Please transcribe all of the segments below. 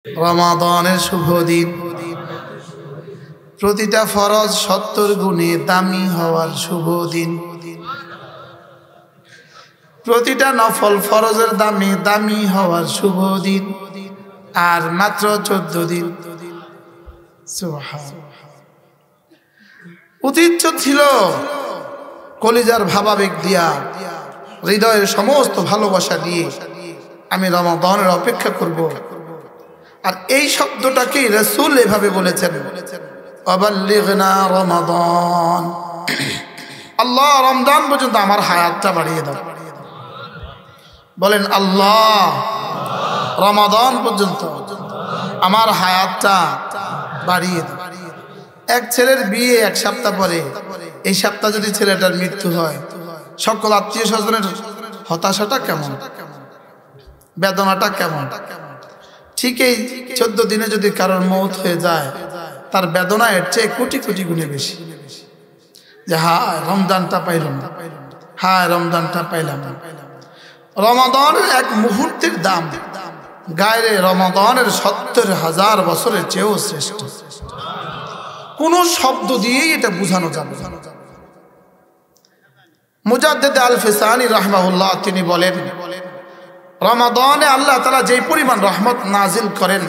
রমাদানের শুভ দিন। প্রতিটা ফরজ 70 গুণে দামি হওয়ার শুভ দিন। প্রতিটা নফল ফরজের দামে দামি হওয়ার শুভ দিন। আর মাত্র 14 দিন। উচিত ছিল কলিজার ভাবাবেগ দিয়া, হৃদয়ের সমস্ত ভালোবাসা দিয়ে আমি রমাদানের অপেক্ষা করব। আর এই শব্দটাকে রাসূল এভাবে বলেছেন, আবাল্লিগনা রমাদান। আল্লাহ, রমজান পর্যন্ত আমার হায়াতটা বাড়িয়ে দাও। বলেন আল্লাহ, রমাদান পর্যন্ত আমার হায়াতটা বাড়িয়ে দাও। এক ছেলের বিয়ে এক সপ্তাহ পরে, এই সপ্তাহ যদি ছেলেটার মৃত্যু হয়, সকল আত্মীয় স্বজনের হতাশাটা কেমন, বেদনাটা কেমন। ঠিক এই 14 দিনে যদি কারোর মৌত হয়ে যায়, তার বেদনা এর চেয়ে কোটি কোটি গুণে বেশি। যে হায় রমজানটা পাইলাম না, হায় রমজানটা পাইলাম না। রমাদানের এক মুহূর্তের দাম গায়ে রমাদানের 70,000 বছরের চেয়েও শ্রেষ্ঠ। কোন শব্দ দিয়েই এটা বোঝানো যাবে না। মুজাদ্দিদ আল ফিসানি রাহমাহুল্লাহ তিনি বলেন, রমাদানে আল্লাহ তাআলা যেই পরিমাণ রহমত নাজিল করেন,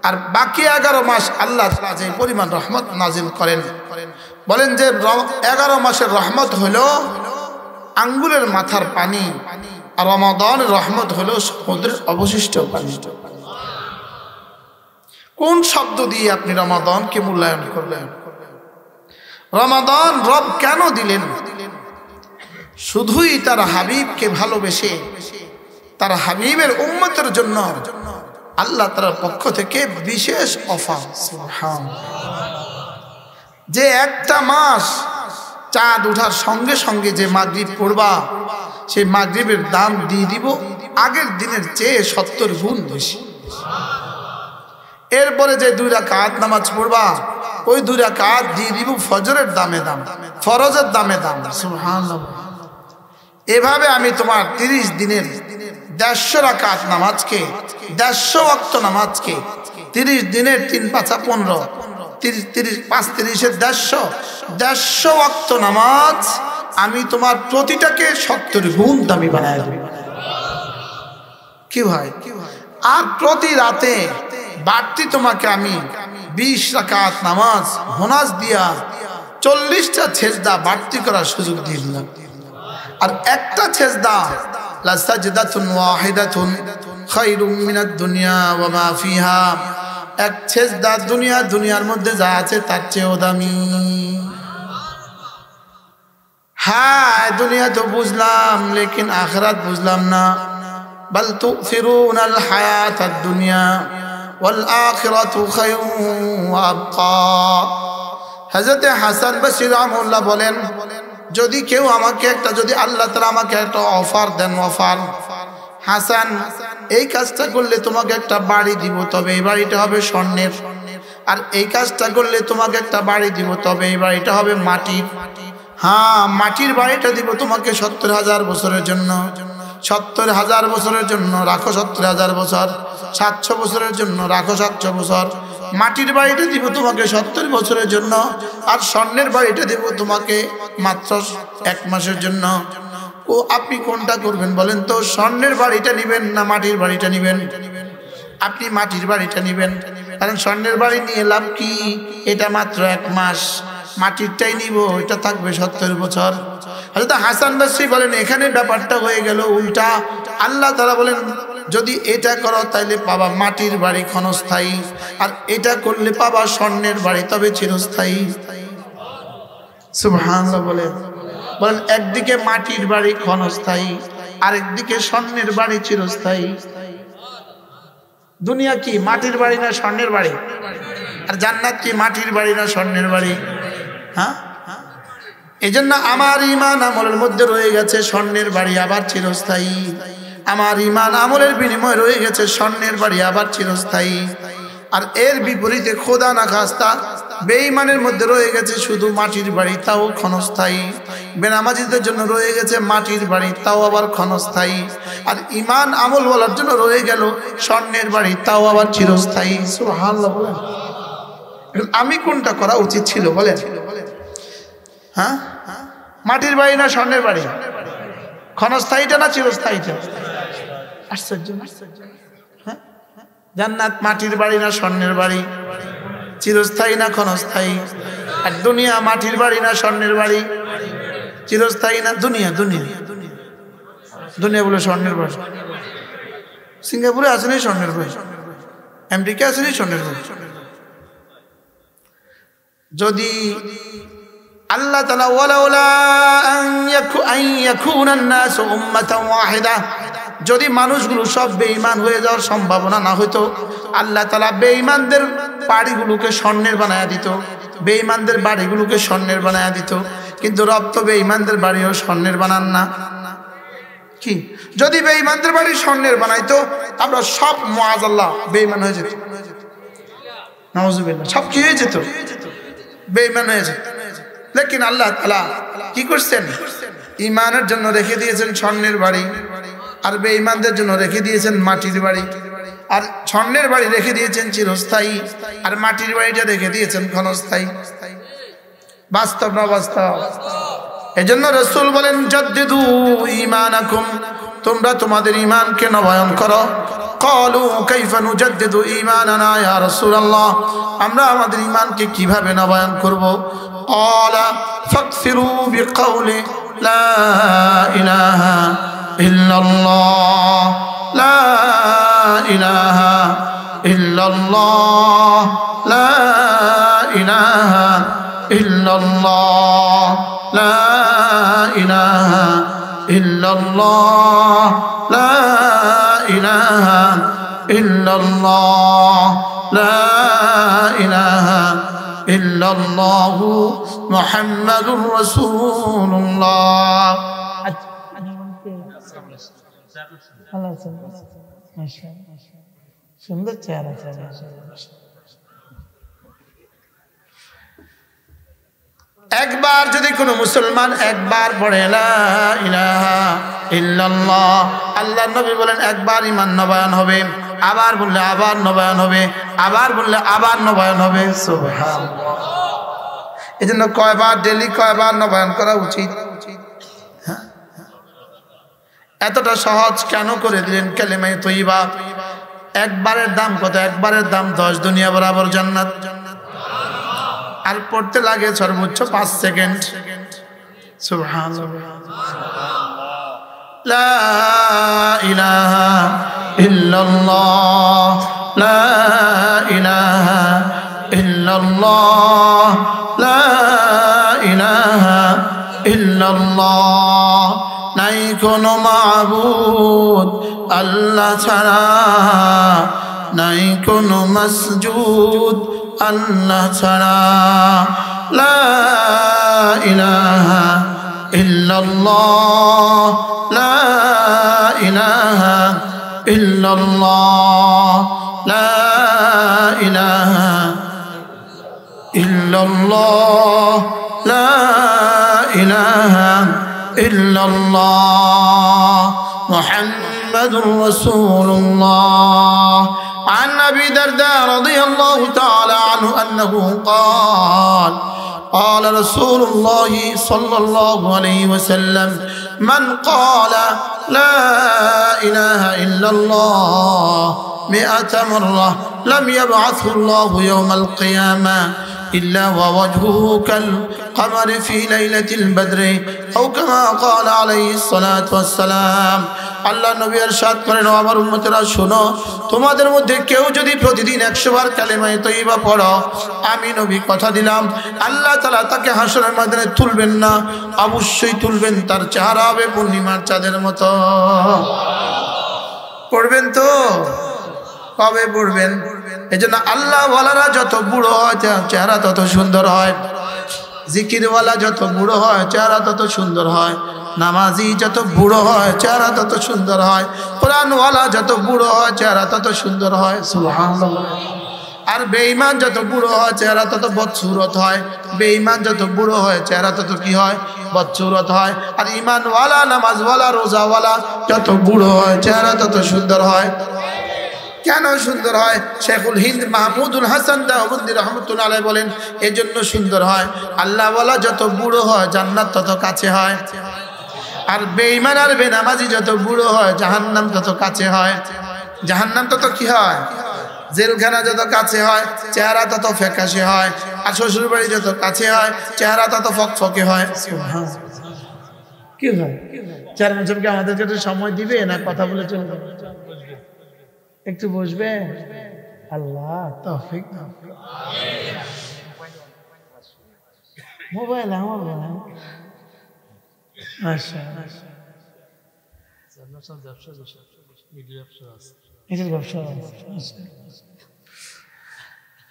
আর বাকি 11 মাস আল্লাহ তাআলা যেই পরিমাণ রহমত নাজিল করেন, বলেন যে 11 মাসের রহমত হলো আঙ্গুলের মাথার পানি, আর রমাদানের রহমত হলো সমুদ্রের অবশিষ্ট পানি। কোন শব্দ দিয়ে আপনি রমাদানকে মূল্যায়ন করবেন? রমাদান রব কেন দিলেন? শুধুই তার হাবিবকে ভালোবেসে তার হাবিবের উম্মতের জন্য আল্লাহ তাআলার পক্ষ থেকে বিশেষ অফার। যে একটা মাস চাঁদ ওঠার সঙ্গে সঙ্গে যে মাগরিব পড়বা, সেই মাগরিবের দাম দিয়ে দিব আগের দিনের চেয়ে 70 গুণ বেশি। এরপরে যে 2 রাকাত নামাজ পড়বা, ওই 2 রাকাত দিয়ে দিব ফজরের দামে দাম, ফরজের দামে দাম। সুবহানাল্লাহ। এভাবে আমি তোমার 30 দিনের 150 রাকাত নামাজকে, 150 ওয়াক্ত নামাজকে, 30 দিনের 3 5 15, 30 5 30 150 ওয়াক্ত নামাজ আমি তোমার প্রতিটাকে 70 গুণ দামি বানায় দেব। কি ভাই? আর প্রতি রাতে বাড়তি তোমাকে আমি 20 রাকাত নামাজ হোনাজ দিয়া 40টা সেজদা বাড়তি করার সুযোগ দিয়ে দিলাম। আর একটা সেজদা লা সাজদাতুন ওয়াহিদাতুন খায়রুম মিনাদ দুনিয়া ওয়া মা ফিহা, এক সেজদা দুনিয়ার মধ্যে যা আছে তার চেয়েও দামি। হ্যাঁ, দুনিয়া তো বুঝলাম, লেকিন আখিরাত বুঝলাম না। বাল তুফিরুনাল হায়াতাদ দুনিয়া ওয়াল আখিরাতু খায়রুন ওয়া আবকা। হযরত হাসান বসরি রাহমাহুল্লাহ বলেন, যদি কেউ আমাকে একটা, যদি আল্লাহ তাআলা আমাকে একটা অফার দেন, অফার, হাসান এই কাজটা করলে তোমাকে একটা বাড়ি দিব, তবে এই বাড়িটা হবে স্বর্ণের। আর এই কাজটা করলে তোমাকে একটা বাড়ি দিব, তবে এই বাড়িটা হবে মাটির। হ্যাঁ, মাটির বাড়িটা দিব তোমাকে 70,000 বছরের জন্য, 70,000 বছরের জন্য রাখো 70,000 বছর, 700 বছরের জন্য রাখো 700 বছর। মাটির বাড়িটা দিব তোমাকে 70 বছরের জন্য, আর স্বর্ণের বাড়িটা দিব তোমাকে মাত্র 1 মাসের জন্য। ও আপনি কোনটা করবেন বলেন তো? স্বর্ণের বাড়িটা নেবেন না মাটির বাড়িটা নেবেন? আপনি মাটির বাড়িটা নেবেন, কারণ স্বর্ণের বাড়ি নিয়ে লাভ কি? এটা মাত্র 1 মাস। মাটিরটাই নিব, এটা থাকবে 70 বছর। হযরত হাসান বসরি বলেন, এখানে ব্যাপারটা হয়ে গেল উল্টা। আল্লাহ তাআলা বলেন, যদি এটা করো তাইলে পাবা মাটির বাড়ি ক্ষণস্থায়ী, আর এটা করলে পাবা স্বর্ণের বাড়ি, তবে চিরস্থায়ী। সুবহানাল্লাহ। বলেন একদিকে মাটির বাড়ি ক্ষণস্থায়ী, আরেকদিকে স্বর্ণের বাড়ি চিরস্থায়ী। দুনিয়া কি মাটির বাড়ি না স্বর্ণের বাড়ি? আর জান্নাত কি মাটির বাড়ি না স্বর্ণের বাড়ি? হ্যাঁ, এজন্য আমার ঈমান আমলের মধ্যে রয়ে গেছে স্বর্ণের বাড়ি আবার চিরস্থায়ী। আমার ঈমান আমলের বিনিময়ে রয়ে গেছে স্বর্ণের বাড়ি আবার চিরস্থায়ী। আর এর বিপরীতে খোদা না খাস্তা বেঈমানের মধ্যে রয়ে গেছে শুধু মাটির বাড়ি, তাও ক্ষণস্থায়ী। বেনামাজিদের জন্য রয়ে গেছে মাটির বাড়ি, তাও আবার ক্ষণস্থায়ী। আর ঈমান আমল বলার জন্য রয়ে গেল স্বর্ণের বাড়ি, তাও আবার চিরস্থায়ী। সুবহানাল্লাহ বলেন। আমি কোনটা করা উচিত ছিল বলেন? হ্যাঁ, মাটির বাড়ি না স্বর্ণের বাড়ি? ক্ষণস্থায়ীটা না চিরস্থায়ীটা? আশ্চর্য। হ্যাঁ, জান্নাত মাটির বাড়ি না স্বর্ণের বাড়ি? চিরস্থায়ী না ক্ষণস্থায়ী? আর দুনিয়া মাটির বাড়ি না স্বর্ণের বাড়ি? চিরস্থায়ী না? দুনিয়া বলে স্বর্ণের বাড়ি। সিঙ্গাপুরে আছে নি স্বর্ণের বাড়ি, আমেরিকা আছে নি স্বর্ণের বাড়ি। যদি আল্লাহ তাআলা ওয়ালাউলা আন ইয়াকুনান নাসু উম্মাতান ওয়াহিদা, যদি মানুষগুলো সব বেঈমান হয়ে যাওয়ার সম্ভাবনা না হইতো, আল্লাহ তাআলা বেঈমানদের বাড়িগুলোকে স্বর্ণের বানায়া দিত, বেঈমানদের বাড়িগুলোকে স্বর্ণের বানায়া দিত। কিন্তু রব তো বেঈমানদের বাড়িও স্বর্ণের বানান না। কি যদি বেঈমানদের বাড়ি স্বর্ণের বানাইতো, আমরা সব মুআযাল্লাহ বেঈমান হয়ে যেত। নাউযুবিল্লাহ, সব কি হয়ে যেত? বেঈমান হয়ে যেত। লেকিন আল্লাহ তাআলা কি করছেন? ঈমানের জন্য রেখে দিয়েছেন স্বর্ণের বাড়ি, আর বেঈমানদের জন্য রেখে দিয়েছেন মাটির বাড়ি। আর স্বর্ণের বাড়ি রেখে দিয়েছেন চিরস্থায়ী, আর মাটির বাড়িটা রেখে দিয়েছেন ক্ষণস্থায়ী। বাস্তব না বাস্তব? এজন্য রাসূল বলেন জাদ্দিদু ঈমানাকুম, তোমরা তোমাদের ঈমানকে নবায়ন করো। ক্বালু কাইফা নুজাদ্দিদু ঈমানানা ইয়া রাসূলুল্লাহ, আমরা আমাদের ঈমানকে কিভাবে নবায়ন করব? ক্বালা ফাকসিরু বিকাউলি লা ইলাহা ইল্লাল্লাহ, লা ইলাহা ইল্লাল্লাহ, লা ইলাহা ইল্লাল্লাহ, লা ইলাহা ইল্লাল্লাহ, লা ইলাহা ইল্লাল্লাহ, লা ইলাহা ইল্লাল্লাহু মুহাম্মাদুর রাসূলুল্লাহ। সুন্দর চেহারা। একবার যদি কোনো মুসলমান একবার পড়ে লা ইলাহা ইল্লাল্লাহ, আল্লাহর নবী বলেন একবার ঈমান নবায়ন হবে, আবার বললে আবার নবায়ন হবে, আবার বললে আবার নবায়ন হবে। সুবহানাল্লাহ। এজন্য কয়বার ডেইলি কয়বার নবায়ন করা উচিত? এতটা সহজ কেন করে দিলেন কালেমা তয়্যিবা? একবারের দাম কত? একবারের দাম 10 দুনিয়া বরাবর জান্নাত। আর পড়তে লাগে সর্বোচ্চ 5 সেকেন্ড। সুবহানাল্লাহ। লা ইলাহা ইল্লাল্লাহ, লা ইলাহা ইল্লাল্লাহ, লা ইলাহা ইল্লাল্লাহ। নাই কোনো মাবুদ আল্লাহ ছাড়া, নাই কোনো মাসজুদ আল্লাহ ছাড়া। লা ইলাহা ইল্লাল্লাহ, লা ইলাহা ইল্লাল্লাহ, লা ইলাহা ইল্লাল্লাহ, লা ইলাহা ইল্লাল্লাহ মুহাম্মাদুর রাসূলুল্লাহ। عن أبي الدرداء رضي الله تعالى عنه أنه قال قال رسول الله صلى الله عليه وسلم من قال لا إله إلا الله 100 مرة لم يبعثه الله يوم القيامة إلا ووجهه كالقمر في ليلة البدر أو كما قال عليه الصلاة والسلام। আল্লাহ নবী ইরশাদ করেন, ও আমার উম্মতেরা শোনো, তোমাদের মধ্যে কেউ যদি প্রতিদিন 100 বার কালেমা তয়্যিবা পড়ো, আমি নবী কথা দিলাম আল্লাহ তাআলা তাকে হাসরের ময়দানে তুলবেন না, অবশ্যই তুলবেন, তার চেহারা হবে পূর্ণিমার চাঁদের মতো। পড়বেন তো? কবে পড়বেন? এজন্য আল্লাহ ওয়ালারা যত বুড়ো হয় চেহারা তত সুন্দর হয়, জিকিরওয়ালা যত বুড়ো হয় চেহারা তত সুন্দর হয়, নামাজি যত বুড়ো হয় চেহারা তত সুন্দর হয়, কোরআনওয়ালা যত বুড়ো হয় চেহারা তত সুন্দর হয়। সুবহানাল্লাহ। আর বেঈমান যত বুড়ো হয় চেহারা তত বদসুরত হয়, বেঈমান যত বুড়ো হয় চেহারা তত কি হয়, বদসুরত হয়। আর ঈমানওয়ালা নামাজওয়ালা রোজাওয়ালা যত বুড়ো হয় চেহারা তত সুন্দর হয়। কেন সুন্দর হয়? শেখুল হিন্দ মাহমুদুল হাসান দেওবন্দি রহমতুল্লাহ আলাইহি বলেন এজন্য সুন্দর হয়, আল্লাহওয়ালা যত বুড়ো হয় জান্নাত তত কাছে হয়, আর বেঈমান আর বেনামাজি যত বুড়ো হয় জাহান্নাম তত কাছে হয়। জাহান্নাম তত কি হয়, জেলখানা যত কাছে হয় চেহারা তত ফ্যাকাশে হয়, আর শ্বশুর বাড়ি যত কাছে হয় চেহারা তত ফকফকে হয়। কি হয়? চেয়ারম্যান সাহেবকে আমাদেরকে একটু সময় দিবে না কথা বলে চলে যাবে? একটু বসবে? আল্লাহ তৌফিক দান। মোবাইল আমার আচ্ছা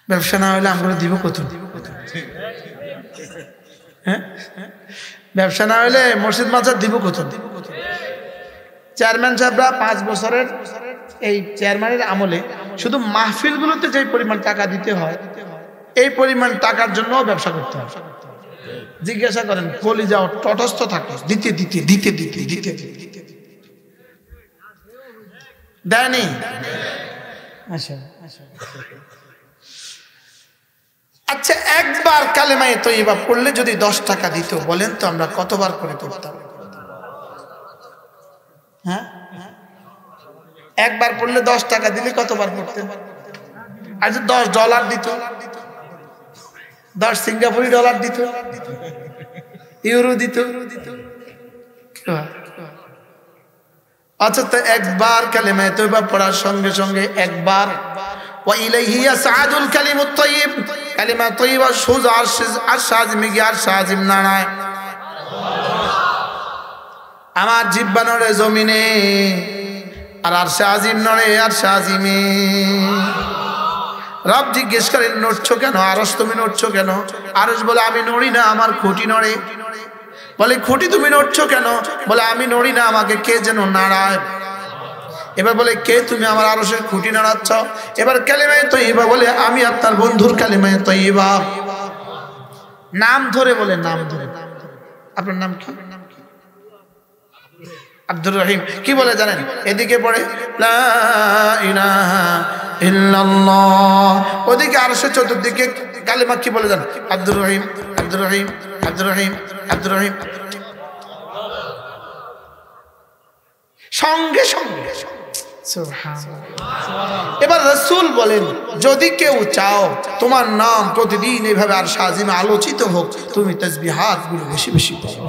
ব্যবসা না হলে আমরা দিব কত? হ্যাঁ, ব্যবসা না হলে মসজিদ মাজার দিব কত? চেয়ারম্যান সাহেবরা 5 বছরের এই চেয়ারম্যানের আমলে শুধু মাহফিলগুলোতে যে পরিমাণ টাকা দিতে হয় এই পরিমাণ টাকার জন্য ব্যবসা করতে হয়। জিজ্ঞাসা করেন কলিজা তটস্থ থাকে দিতে দিতে দিতে দিতে দিতে দিতে দেয়নি। আচ্ছা একবার কালেমায়ে তয়্যিবা পড়লে যদি 10 টাকা দিত, বলেন তো আমরা কতবার করে পড়তাম? হ্যাঁ, একবার পড়লে 10 টাকা দিলে কতবার পড়তেন? আর যদি $10 দিত, 10 সিঙ্গাপুরি ডলার দিত, ইউরো দিত, আচ্ছা তো একবার কালেমায়ে তয়্যিবা পড়ার সঙ্গে সঙ্গে একবার ওয়া ইলাইহি ইয়াসআদুল কালিমুত তাইয়্যিব, কালিমা তয়্যিবা সোজা আরশ আজিমে গিয়ে আরশ আজিম নাড়ায়। আমার জিহ্বা নড়ে জমিনে আর আরশ আজিম নড়ে আরশ আজিমে। রব জিজ্ঞেস করেন নড়ছো কেন? আরশ তুমি নড়ছো কেন? আরশ বলে আমি নড়ি না, আমার খুঁটি নড়ে। বলে খুঁটি তুমি নড়ছো কেন? বলে আমি নড়ি না, আমাকে কে যেন নাড়ায়। এবার বলে কে তুমি? আমার আরশের খুঁটি নাড়াচ্ছ। এবার কালিমায়ে তয়্যিবা বলে আমি আপনার বন্ধুর কালিমায়ে তয়্যিবা। নাম ধরে বলে, নাম ধরে। আপনার নাম কি? আব্দুর রহিম। কি বলে জানেন? এদিকে পড়ে লা ইলাহা ইল্লাল্লাহ, ওদিকে আরশের চতুর্দিকে কালিমা কি বলে জানেন? আব্দুর রহিম, আব্দুর রহিম, আব্দুর রহিম, আব্দুর রহিম। সঙ্গে সঙ্গে এবার রাসূল বলেন যদি কেউ চাও তোমার নাম প্রতিদিন এইভাবে আরশ আজিমে আলোচিত হোক, তুমি তাসবিহাত গুলো বেশি বেশি করো।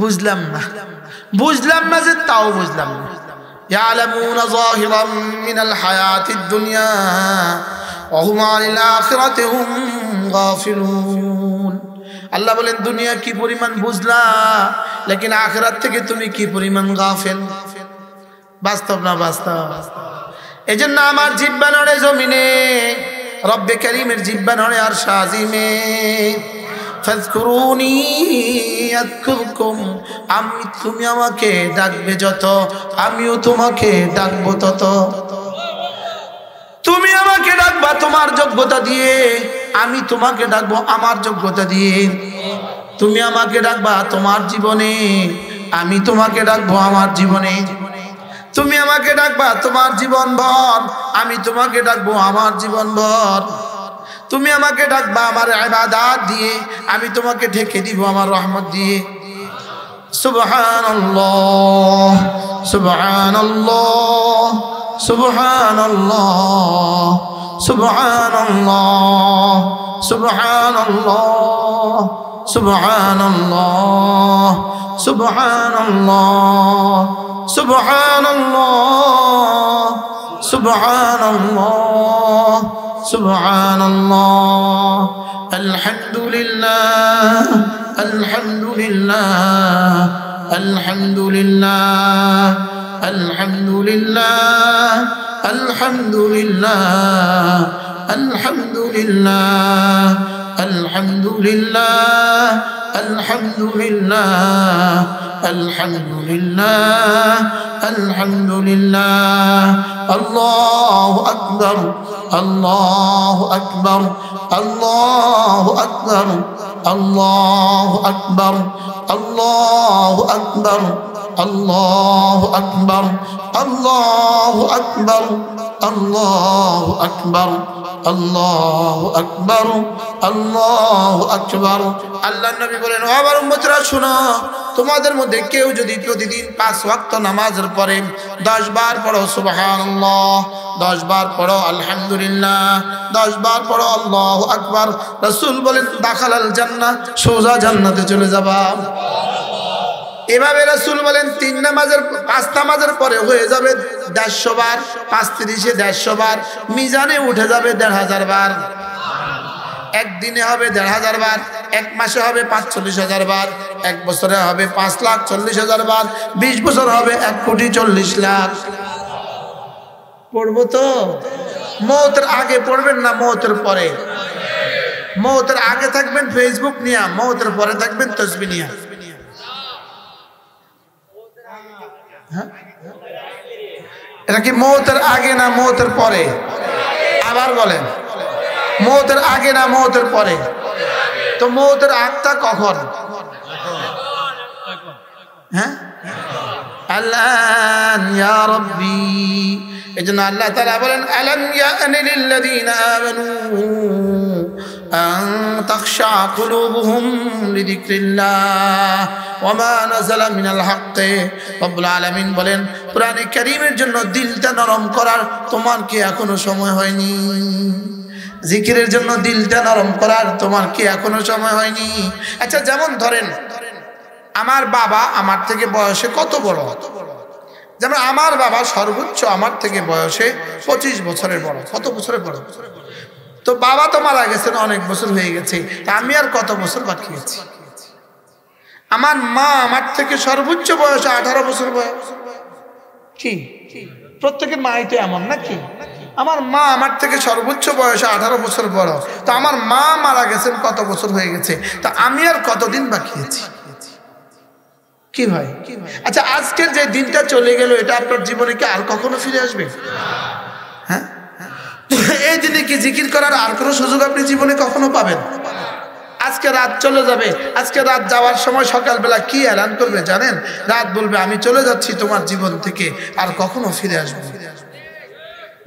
বুঝলাম না, বুঝলাম না যে তাও বুঝলাম না। ইয়ালামুনা যাহিরাম মিনাল হায়াতিদ দুনিয়া ওয়া হুম আনিল আখিরাতি হুম গাফিলুন। আল্লাহ বলেন দুনিয়া কি পরিমাণ বুঝলা, লেকিন আখিরাত থেকে তুমি কি পরিমাণ গাফেল। বাস্তব না বাস্তব? এজন্য আমার জিহ্বা নড়ে জমিনে, রব্বে কারীমের জিহ্বা নড়ে আরশ আজিমে। ফাযকুরুনি আযকুরকুম, আমি তুমি আমাকে ডাকবে যত আমিও তোমাকে ডাকবো তত। তুমি আমাকে ডাকবা তোমার যোগ্যতা দিয়ে, আমি তোমাকে ডাকবো আমার যোগ্যতা দিয়ে। তুমি আমাকে ডাকবা তোমার জীবনে, আমি তোমাকে ডাকবো আমার জীবনে। তুমি আমাকে ডাকবা তোমার জীবন ভর, আমি তোমাকে ডাকবো আমার জীবন ভর। তুমি আমাকে ডাকবা আমার ইবাদত দিয়ে, আমি তোমাকে ঢেকে দিব আমার রহমত দিয়ে। সুবহানাল্লাহ, সুবহানাল্লাহ, সুবহানাল্লাহ, সুবহানাল্লাহ, সুবহানাল্লাহ, সুবহানাল্লাহ, সুবহানাল্লাহ, সুবহানাল্লাহ, সুবহানাল্লাহ, সুবহানাল্লাহ। আলহামদুলিল্লাহ, আলহামদুলিল্লাহ, আলহামদুলিল্লাহ, আলহামদুলিল্লাহ, আলহামদুলিল্লাহ, আলহামদুলিল্লাহ, আলহামদুলিল্লাহ, আলহামদুলিল্লাহ, আলহামদুলিল্লাহ, আলহামদুলিল্লাহ। আল্লাহু আকবার, আল্লাহু আকবার, আল্লাহু আকবার, আল্লাহু আকবার, আল্লাহু আকবার, আল্লাহু আকবার, আল্লাহু আকবার, আল্লাহু আকবার, আল্লাহু আকবার, আল্লাহু আকবার। আল্লাহর নবী বলেন, ও আমার উম্মতরা শোনো, তোমাদের মধ্যে কেউ যদি প্রতিদিন 5 ওয়াক্ত নামাজের পরে 10 বার পড়ো সুবহানাল্লাহ, 10 বার পড়ো আলহামদুলিল্লাহ, 10 বার পড়ো আল্লাহু আকবার, রাসূল বলেন দাখালাল জান্নাহ, সোজা জান্নাতে চলে যাবা। এভাবে রাসূল বলেন 5 নামাজের পরে হয়ে যাবে 150 বার, 5 30 150 বার, মিজানে উঠে যাবে 1500 বার। একদিনে হবে 1500 বার, এক মাসে হবে 45,000 বার, এক বছরে হবে 5,40,000 বার, 20 বছর হবে 1,40,00,000। পড়বো তো? মওতের আগে পড়বেন না মওতের পরে? মওতের আগে থাকবেন ফেসবুক নিয়া, মওতের পরে থাকবেন তাসবিহ নিয়া। এটা কি মওতের আগে না মওতের পরে? আবার বলেন, মওতের আগে না মওতের পরে? তো মওতের আগটা কখন? হ্যাঁ, আল্লাহ ইয়া রাব্বি। এজন্য আল্লাহ তাআলা বলেন, আলাম ইয়ানি লিল্লাযীনা আমানু আন তাখশা কুলুবুহুম লিযিকরিল্লাহ ওয়া মা নাযালা মিনাল হক। রব্বুল আলামিন বলেন, কোরআনে কারীমের জন্য দিলটা নরম করার তোমার কি এখনো সময় হয়নি? জিকিরের জন্য দিলটা নরম করার তোমার কি এখনো সময় হয়নি? আচ্ছা, যেমন ধরেন আমার বাবা আমার থেকে বয়সে কত বড়, যেমন আমার বাবা সর্বোচ্চ আমার থেকে বয়সে 25 বছরের বড়। কত বছরের বড়? তো বাবা তো মারা গেছেন, অনেক বছর হয়ে গেছে, তা আমি আর কত বছর বাকি আছি? আমার মা আমার থেকে সর্বোচ্চ বয়সে 18 বছর বয়স। কি প্রত্যেকের মাই তো এমন নাকি? আমার মা আমার থেকে সর্বোচ্চ বয়সে 18 বছর বড়, তো আমার মা মারা গেছেন কত বছর হয়ে গেছে, তা আমি আর কতদিন বাকি আছি? কি ভাই? আচ্ছা, আজকের যে দিনটা চলে গেল, এটা আপনার জীবনে কি আর কখনো ফিরে আসবে? হ্যাঁ, এই দিনে কি জিকির করার আর কোনো সুযোগ আপনি জীবনে কখনো পাবেন? আজকে রাত চলে যাবে, আজকে রাত যাওয়ার সময় সকালবেলা কি এলান করবে জানেন? রাত বলবে, আমি চলে যাচ্ছি তোমার জীবন থেকে, আর কখনো ফিরে আসবো।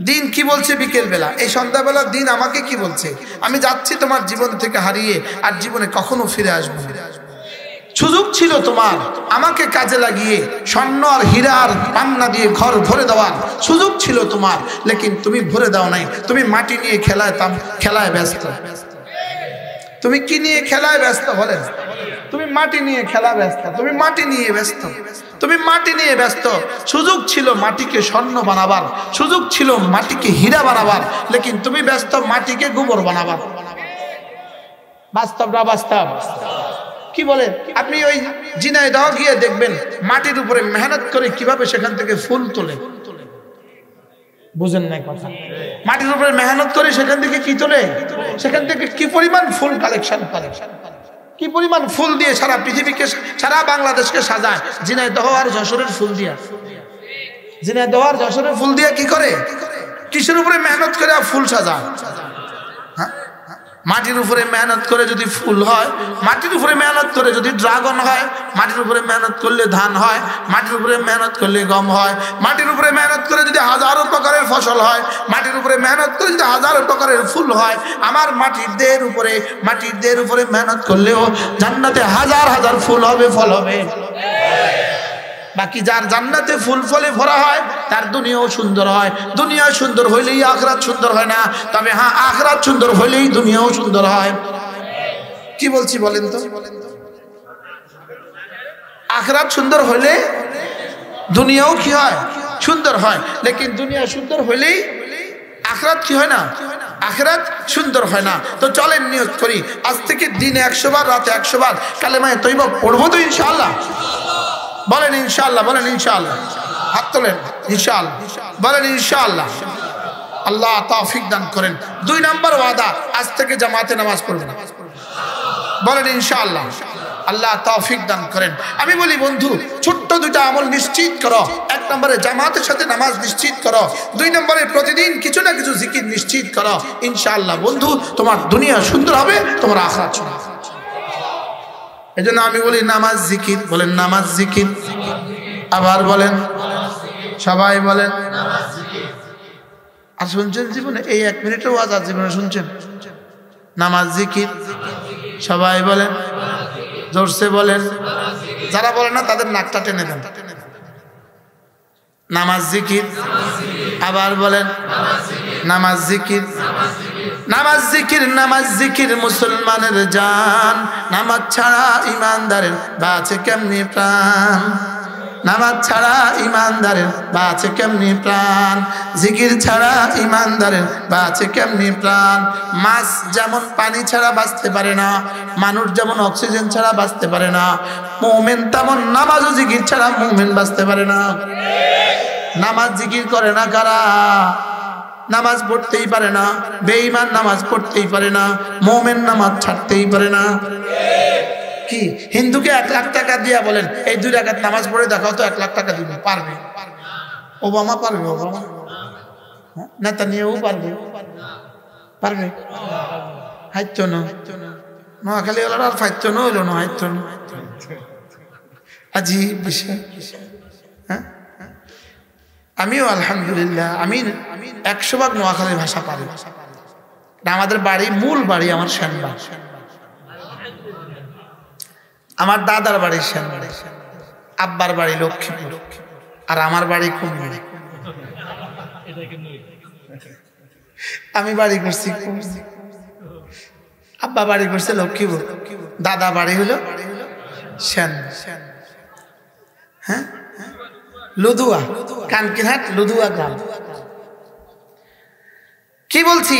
দিন কি বলছে বিকেল বেলা, এই সন্ধ্যাবেলা দিন আমাকে কি বলছে? আমি যাচ্ছি তোমার জীবন থেকে হারিয়ে, আর জীবনে কখনো ফিরে আসবো। সুযোগ ছিল তোমার আমাকে কাজে লাগিয়ে স্বর্ণ আর হীরা আর পান্না দিয়ে ঘর ভরে দেওয়ার সুযোগ ছিল তোমার, লেকিন তুমি ভরে দাও নাই। তুমি মাটি নিয়ে খেলায় ব্যস্ত। তুমি কি নিয়ে খেলায় ব্যস্ত বলেন? তুমি মাটি নিয়ে খেলা ব্যস্ত, তুমি মাটি নিয়ে ব্যস্ত, তুমি মাটি নিয়ে ব্যস্ত। সুযোগ ছিল মাটিকে স্বর্ণ বানাবার, সুযোগ ছিল মাটিকে হীরা বানাবার, লেকিন তুমি ব্যস্ত মাটিকে গোবর বানাবার। বাস্তব না বাস্তব? কি বলেন আপনি? ওই ঝিনাইদহ গিয়ে দেখবেন মাটির উপরে মেহনত করে কিভাবে সেখান থেকে ফুল তোলে। বুঝেন না কথা? মাটির উপরে মেহনত করে সেখান থেকে কি তোলে, সেখান থেকে কি পরিমাণ ফুল কালেকশন করে, কি পরিমাণ ফুল দিয়ে সারা পৃথিবীকে, সারা বাংলাদেশকে সাজায়। ঝিনাইদহ আর যশোরের ফুল দিয়া, ঝিনাইদহ আর যশোরের ফুল দিয়া কি করে, কিসের উপরে মেহনত করে ফুল সাজায়? হ্যাঁ, মাটির উপরে মেহনত করে যদি ফুল হয়, মাটির উপরে মেহনত করে যদি ড্রাগন হয়, মাটির উপরে মেহনত করলে ধান হয়, মাটির উপরে মেহনত করলে গম হয়, মাটির উপরে মেহনত করে যদি হাজারো প্রকারের ফসল হয়, মাটির উপরে মেহনত করে যদি হাজারো প্রকারের ফুল হয়। আমার মাটির দেহের উপরে মেহনত করলেও জান্নাতে হাজার হাজার ফুল হবে, ফল হবে। বাকি যার জান্নাতে ফুল ফলে ভরা হয় তার দুনিয়াও সুন্দর হয়। দুনিয়া সুন্দর হইলেই আখিরাত সুন্দর হয় না, তবে হ্যাঁ, আখিরাত সুন্দর হইলেই দুনিয়াও সুন্দর হয়। কি বলছি বলেন তো? আখিরাত সুন্দর হইলে দুনিয়াও কি হয়, সুন্দর হয়। লেকিন দুনিয়া সুন্দর হইলেই আখিরাত কি হয় না, আখিরাত সুন্দর হয় না। তো চলেন নিয়ত করি, আজ থেকে দিনে 100 বার, রাতে 100 বার কালেমায়ে তয়্যিবা পড়বো তো ইনশাআল্লাহ? বলেন ইনশাআল্লাহ, বলেন ইনশাআল্লাহ, হাত তোলেন ইনশাআল্লাহ, বলেন ইনশাআল্লাহ। আল্লাহ তৌফিক দান করেন। 2 নম্বর ওয়াদা, আজ থেকে জামাতে নামাজ পড়বেন। বলেন ইনশাআল্লাহ। আল্লাহ তৌফিক দান করেন। আমি বলি বন্ধু, ছোট্ট দুইটা আমল নিশ্চিত করো। এক নম্বরে জামাতের সাথে নামাজ নিশ্চিত করো, দুই নম্বরে প্রতিদিন কিছু না কিছু জিকির নিশ্চিত করো। ইনশাআল্লাহ বন্ধু, তোমার দুনিয়া সুন্দর হবে, তোমার আখিরাত সুন্দর হবে। এজন্য আমি বলি নামাজ জিকির, বলেন নামাজ জিকির। আবার বলেন, সবাই বলেন নামাজ জিকির। আর শুনছেন জীবনে এই 1 মিনিটের ওয়াজ আর জীবনে শুনছেন? নামাজ জিকির। সবাই বলেন, জোরসে বলেন। যারা বলেন না তাদের নাকটা টেনে দেন। নামাজ জিকির। আবার বলেন নামাজ জিকির। নামাজ জিকির, নামাজ জিকির মুসলমানের জান। নামাজ ছাড়া ইমানদারের বাঁচে কেমনি প্রাণ। নামাজ ছাড়া ইমানদারের বাঁচে কেমনি প্রাণ। জিকির ছাড়া ইমানদারের বাঁচে কেমনি প্রাণ। মাছ যেমন পানি ছাড়া বাঁচতে পারে না, মানুষ যেমন অক্সিজেন ছাড়া বাঁচতে পারে না, মুমিন তেমন নামাজ ও জিকির ছাড়া মুমিন বাঁচতে পারে না। নামাজ জিকির করে না কারা? নামাজ পড়তেই পারে না বেঈমান, নামাজ পড়তেই পারে না মুমিন, নামাজ ছাড়তেই পারে না। কি হিন্দুকে 1 লাখ টাকা দিয়া বলেন এই 2 রাকাত নামাজ পড়ে দেখাও তো, 1 লাখ টাকা দিবে? পারবে? ওবামা পারবে? ওবামা নেতানিয়াহু পারবে? পারবে? হাইতো না, নোয়াখালী ওলার আর ফাইতো না, হইল না, হাইতো না। আজীব বিষয়। হ্যাঁ, আমিও আলহামদুলিল্লাহ আমি 100 ভাগ নোয়াখালীর ভাষা পারি। আমাদের বাড়ি, মূল বাড়ি আমার সেনবাগ, আমার দাদার বাড়ি সেনবাগ, আব্বার বাড়ি লক্ষ্মীপুর, আর আমার বাড়ি কুমিল্লা। আমি বাড়ি করছি, আব্বা বাড়ি করছে লক্ষ্মীপুর, দাদা বাড়ি হলো সেন। হ্যাঁ, লুদুয়া, কানকিরহাট লুদুয়া গ্রাম। কি বলছি?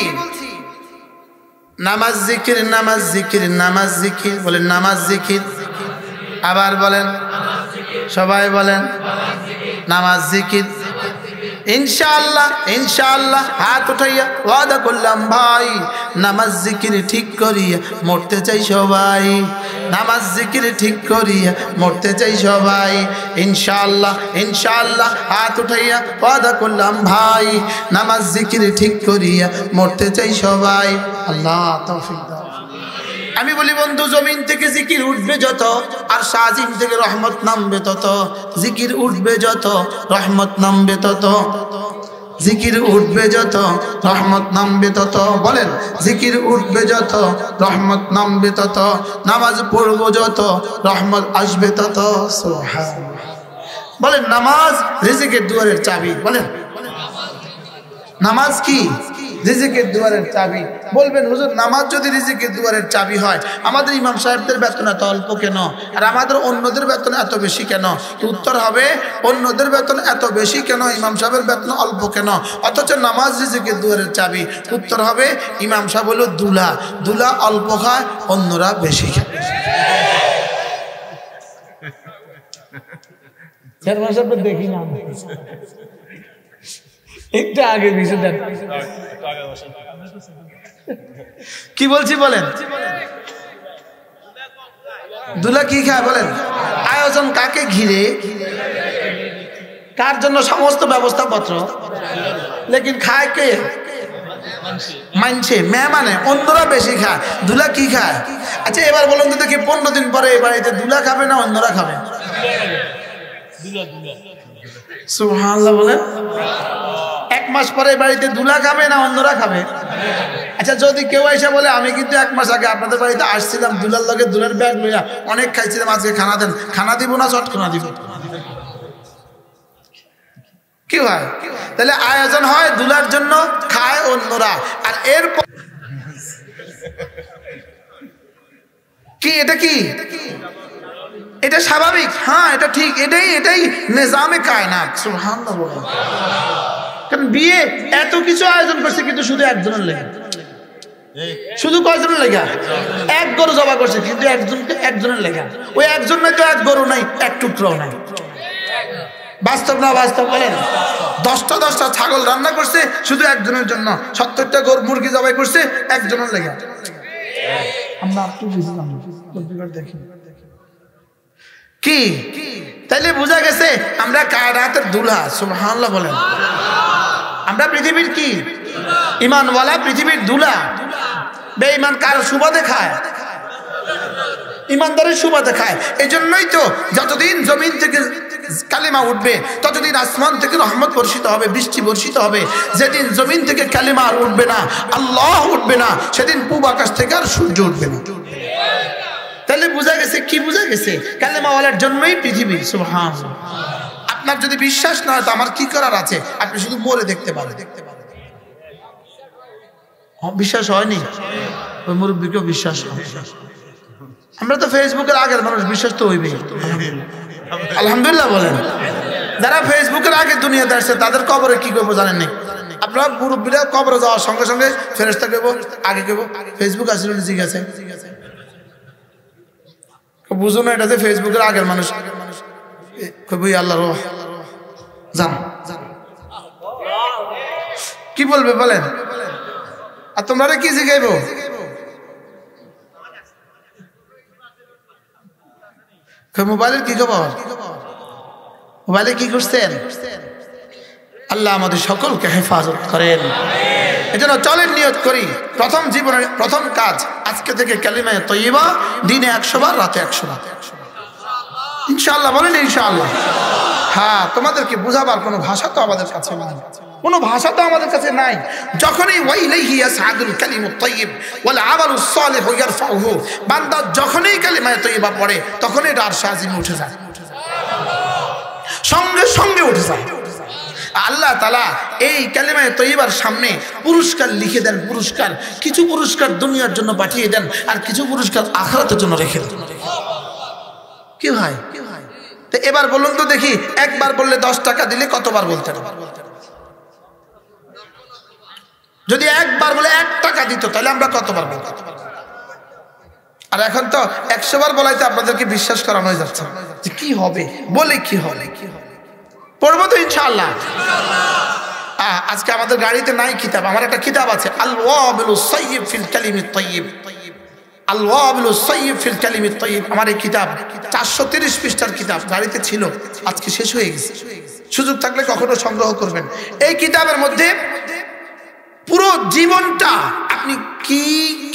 নামাজ জিকির, নামাজ জিকির, নামাজ জিকির। বলেন নামাজ জিকির। আবার বলেন, সবাই বলেন নামাজ জিকির। ইনশাআল্লাহ, ইনশাআল্লাহ হাত উঠাইয়া ওয়াদা করলাম ভাই, নামাজ জিকির ঠিক করিয়া মরতে চাই সবাই। নামাজ জিকির ঠিক করিয়া মরতে চাই সবাই। ইনশাআল্লাহ, ইনশাআল্লাহ হাত উঠাইয়া ওয়াদা করলাম ভাই, নামাজ জিকির ঠিক করিয়া মরতে চাই সবাই। আল্লাহ তৌফিক দাও। আমি বলি বন্ধু, জমিন থেকে জিকির উঠবে যত, আর শাহজিম থেকে রহমত নামবে তত। জিকির উঠবে যত, রহমত নামবে তত। জিকির উঠবে যত, রহমত নামবে তত। বলেন জিকির উঠবে যত, রহমত নামবে তত। নামাজ পড়বো যত, রহমত আসবে তত। সুবহানাল্লাহ। বলেন নামাজ রিজিকের দুয়ারের চাবি। বলেন নামাজ কি? রিজিকের দুয়ারের চাবি। বলবেন হুজুর, নামাজ যদি রিজিকের দুয়ারের চাবি হয়, আমাদের ইমাম সাহেবদের বেতন এত অল্প কেন, আর আমাদের অন্যদের বেতন এত বেশি কেন? উত্তর হবে, অন্যদের বেতন এত বেশি কেন, ইমাম সাহেবের বেতন অল্প কেন, অথচ নামাজ রিজিকের দুয়ারের চাবি? উত্তর হবে, ইমাম সাহেব হলো দুলা, দুলা অল্প খায়, অন্যরা বেশি খায়। দেখি না একটু আগে বিষয় দেন। কি বলছি বলেন? দুলা কি খায় বলেন? আয়োজন কাকে ঘিরে, কার জন্য সমস্ত ব্যবস্থাপত্র, লেকিন খায় কে? মানছে মেহমানে, অন্যরা বেশি খায়। দুলা কি খায়? আচ্ছা এবার বলুন তো দেখি, 15 দিন পরে এই বাড়িতে দুলা খাবে না অন্যরা খাবে? সুবহানাল্লাহ বলেন। 1 মাস পরে বাড়িতে দুলা খাবে না অন্যরা খাবে? আচ্ছা যদি কেউ এসে বলে আমি কিন্তু 1 মাস আগে আপনাদের বাড়িতে আসছিলাম, দুলার লগে দুলার ব্যাগ লইয়া অনেক খাইছিলাম, আজকে খানা দেন, খানা দিব না চট খানা দিব? কি হয়? তাহলে আয়োজন হয় দুলার জন্য, খায় অন্যরা। আর এরপর কি এটা কি? এটা স্বাভাবিক? হ্যাঁ এটা ঠিক, এটাই নিজামে কায়নাত। সুবহানাল্লাহ। কারণ বিয়ে এত কিছু আয়োজন করছে কিন্তু শুধু একজনের লেগে। শুধু কয়জনের লেগে? 1 গরু জবা করছে কিন্তু একজনের লেগে। ওই একজন নাই তো 1 গরু নাই, 1 টুকরাও নাই। বাস্তব না বাস্তব বলেন? 10টা ছাগল রান্না করছে শুধু একজনের জন্য, 70টা গরু মুরগি জবাই করছে একজনের লেগে। আমরা একটু বুঝলাম দেখি কি? তাইলে বোঝা গেছে আমরা কায়নাতের দুলহা। সুবহানাল্লাহ বলেন। আমরা পৃথিবীর কি? ইমানওয়ালা পৃথিবীর দুলা। বেঈমান কার সুবাদে খায়? ইমানদারের সুবাদে খায়। এই জন্যই তো যতদিন জমিন থেকে কালিমা উঠবে ততদিন আসমান থেকে রহমত বর্ষিত হবে, বৃষ্টি বর্ষিত হবে। যেদিন জমিন থেকে কালিমা আর উঠবে না, আল্লাহ উঠবে না, সেদিন পূব আকাশ থেকে আর সূর্য উঠবে না। তাহলে বোঝা গেছে কি? বোঝা গেছে কালিমাওয়ালার জন্যই পৃথিবী। সুবহানাল্লাহ। আপনার যদি বিশ্বাস না হয় তো আমার কি করার আছে? আপনি শুধু মরে দেখতে পারেন। বিশ্বাস হয়নি? ওই মুরব্বীকেও বিশ্বাস হয়। আমরা তো ফেসবুকের আগের মানুষ, বিশ্বাস তো হইবে। আলহামদুলিল্লাহ বলেন। যারা ফেসবুকের আগে দুনিয়াতে আসছে তাদের কবরে কি করবো জানেন না? আপনারা মুরব্বীরা কবরে যাওয়ার সঙ্গে সঙ্গে ফেরেশতা কেবো আগে কেবো ফেসবুক আসলে ঠিক আছে, বুঝো না এটা যে ফেসবুকের আগের মানুষ। কবি আল্লাহ রহ জান কি বলবে বলেন? আর তোমরা কি শিখাইবো? মোবাইলের কি খবর? মোবাইলে কি করছেন? আল্লাহ আমাদের সকলকে হেফাজত করেন। এজন্য চলেন নিয়ত করি, প্রথম জীবনের প্রথম কাজ আজকে থেকে কালিমায়ে তয়্যিবা দিনে 100 বার, রাতে 100 বার ইনশাআল্লাহ। বলেন ইনশাআল্লাহ। হ্যাঁ, তোমাদেরকে বুঝাবার কোনো ভাষা তো আমাদের কাছে নাই, কোনো ভাষা তো আমাদের কাছে নাই। যখনই ওয়াইলাইহি ইয়াসআদুল কালিমুত তাইয়্যিব ওয়াল আমালুস সালিহু ইয়ারফাউহু, বান্দা যখনই কালিমায়ে তয়্যিবা পড়ে তখনই এটা আরশ আজিমে উঠে যায়, সঙ্গে সঙ্গে উঠে যায়। আল্লাহ তাআলা এই কালিমায়ে তয়্যিবার সামনে পুরস্কার লিখে দেন। পুরস্কার, কিছু পুরস্কার দুনিয়ার জন্য পাঠিয়ে দেন আর কিছু পুরস্কার আখিরাতের জন্য রেখে দেন। কি ভাই? তো এবার বলুন তো দেখি, একবার বললে 10 টাকা দিলে কতবার বলতে হবে? যদি একবার বলে 1 টাকা দিত তাহলে আমরা কতবার বলতাম? আর এখন তো 100 বার বলাইতে আপনাদেরকে বিশ্বাস করানো যাচ্ছে যে কি হবে, বলে কি হবে। পড়বো তো ইনশাআল্লাহ। আজকে আমাদের গাড়িতে নাই কিতাব, আমার একটা কিতাব আছে, আল ওয়াবিলুস সাইয়্যিব ফিল কালিমিত তাইয়্যিব। আল ওয়াবিলুস সাইয়্যিব ফিল কালিমিত তাইয়্যিব আমার এই কিতাব 430 পৃষ্ঠার কিতাব, গাড়িতে ছিল, আজকে শেষ হয়ে গেছে। সুযোগ থাকলে কখনো সংগ্রহ করবেন। এই কিতাবের মধ্যে পুরো জীবনটা আপনি কি,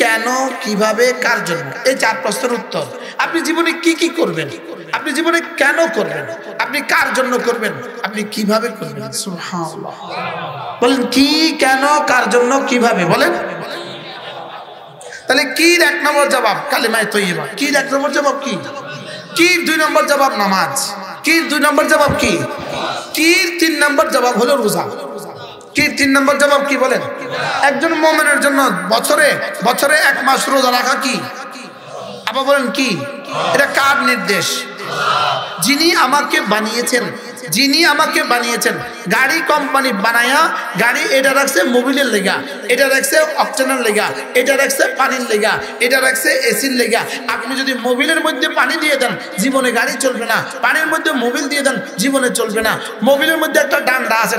কেন, কিভাবে, কার জন্য, এই 4 প্রশ্নের উত্তর। আপনি জীবনে কি কি করবেন, আপনি জীবনে কেন করবেন, আপনি কার জন্য করবেন, আপনি কিভাবে করবেন। সুবহানাল্লাহ বলেন। কি, কেন, কার জন্য, কিভাবে, বলেন। তাহলে কি 1 নম্বর জবাব? কালিমায়ে তয়্যিবা। কি 1 নম্বর জবাব? কি 2 নম্বর জবাব? নামাজ। কি 2 নম্বর জবাব? কি 3 নম্বর জবাব হলো রোজা। কি 3 নম্বর জবাব? কি বলেন? একজন মুমিনের জন্য বছরে 1 মাস রোজা রাখা কি? আবার বলেন কি? এটা কার নির্দেশ? যিনি আমাকে বানিয়েছেন, যিনি আমাকে বানিয়েছেন। গাড়ি কোম্পানি বানায়া গাড়ি এটা রাখছে মোবিলের লেগা, এটা রাখছে অকটেনের লেগা, এটা রাখছে পানির লেগা, এটা রাখছে এসির লেগা। আপনি যদি মোবিলের মধ্যে পানি দিয়ে দেন জীবনে গাড়ি চলবে না, পানির মধ্যে মোবিল দিয়ে দেন জীবনে চলবে না। মোবিলের মধ্যে একটা ডান্ডা আছে,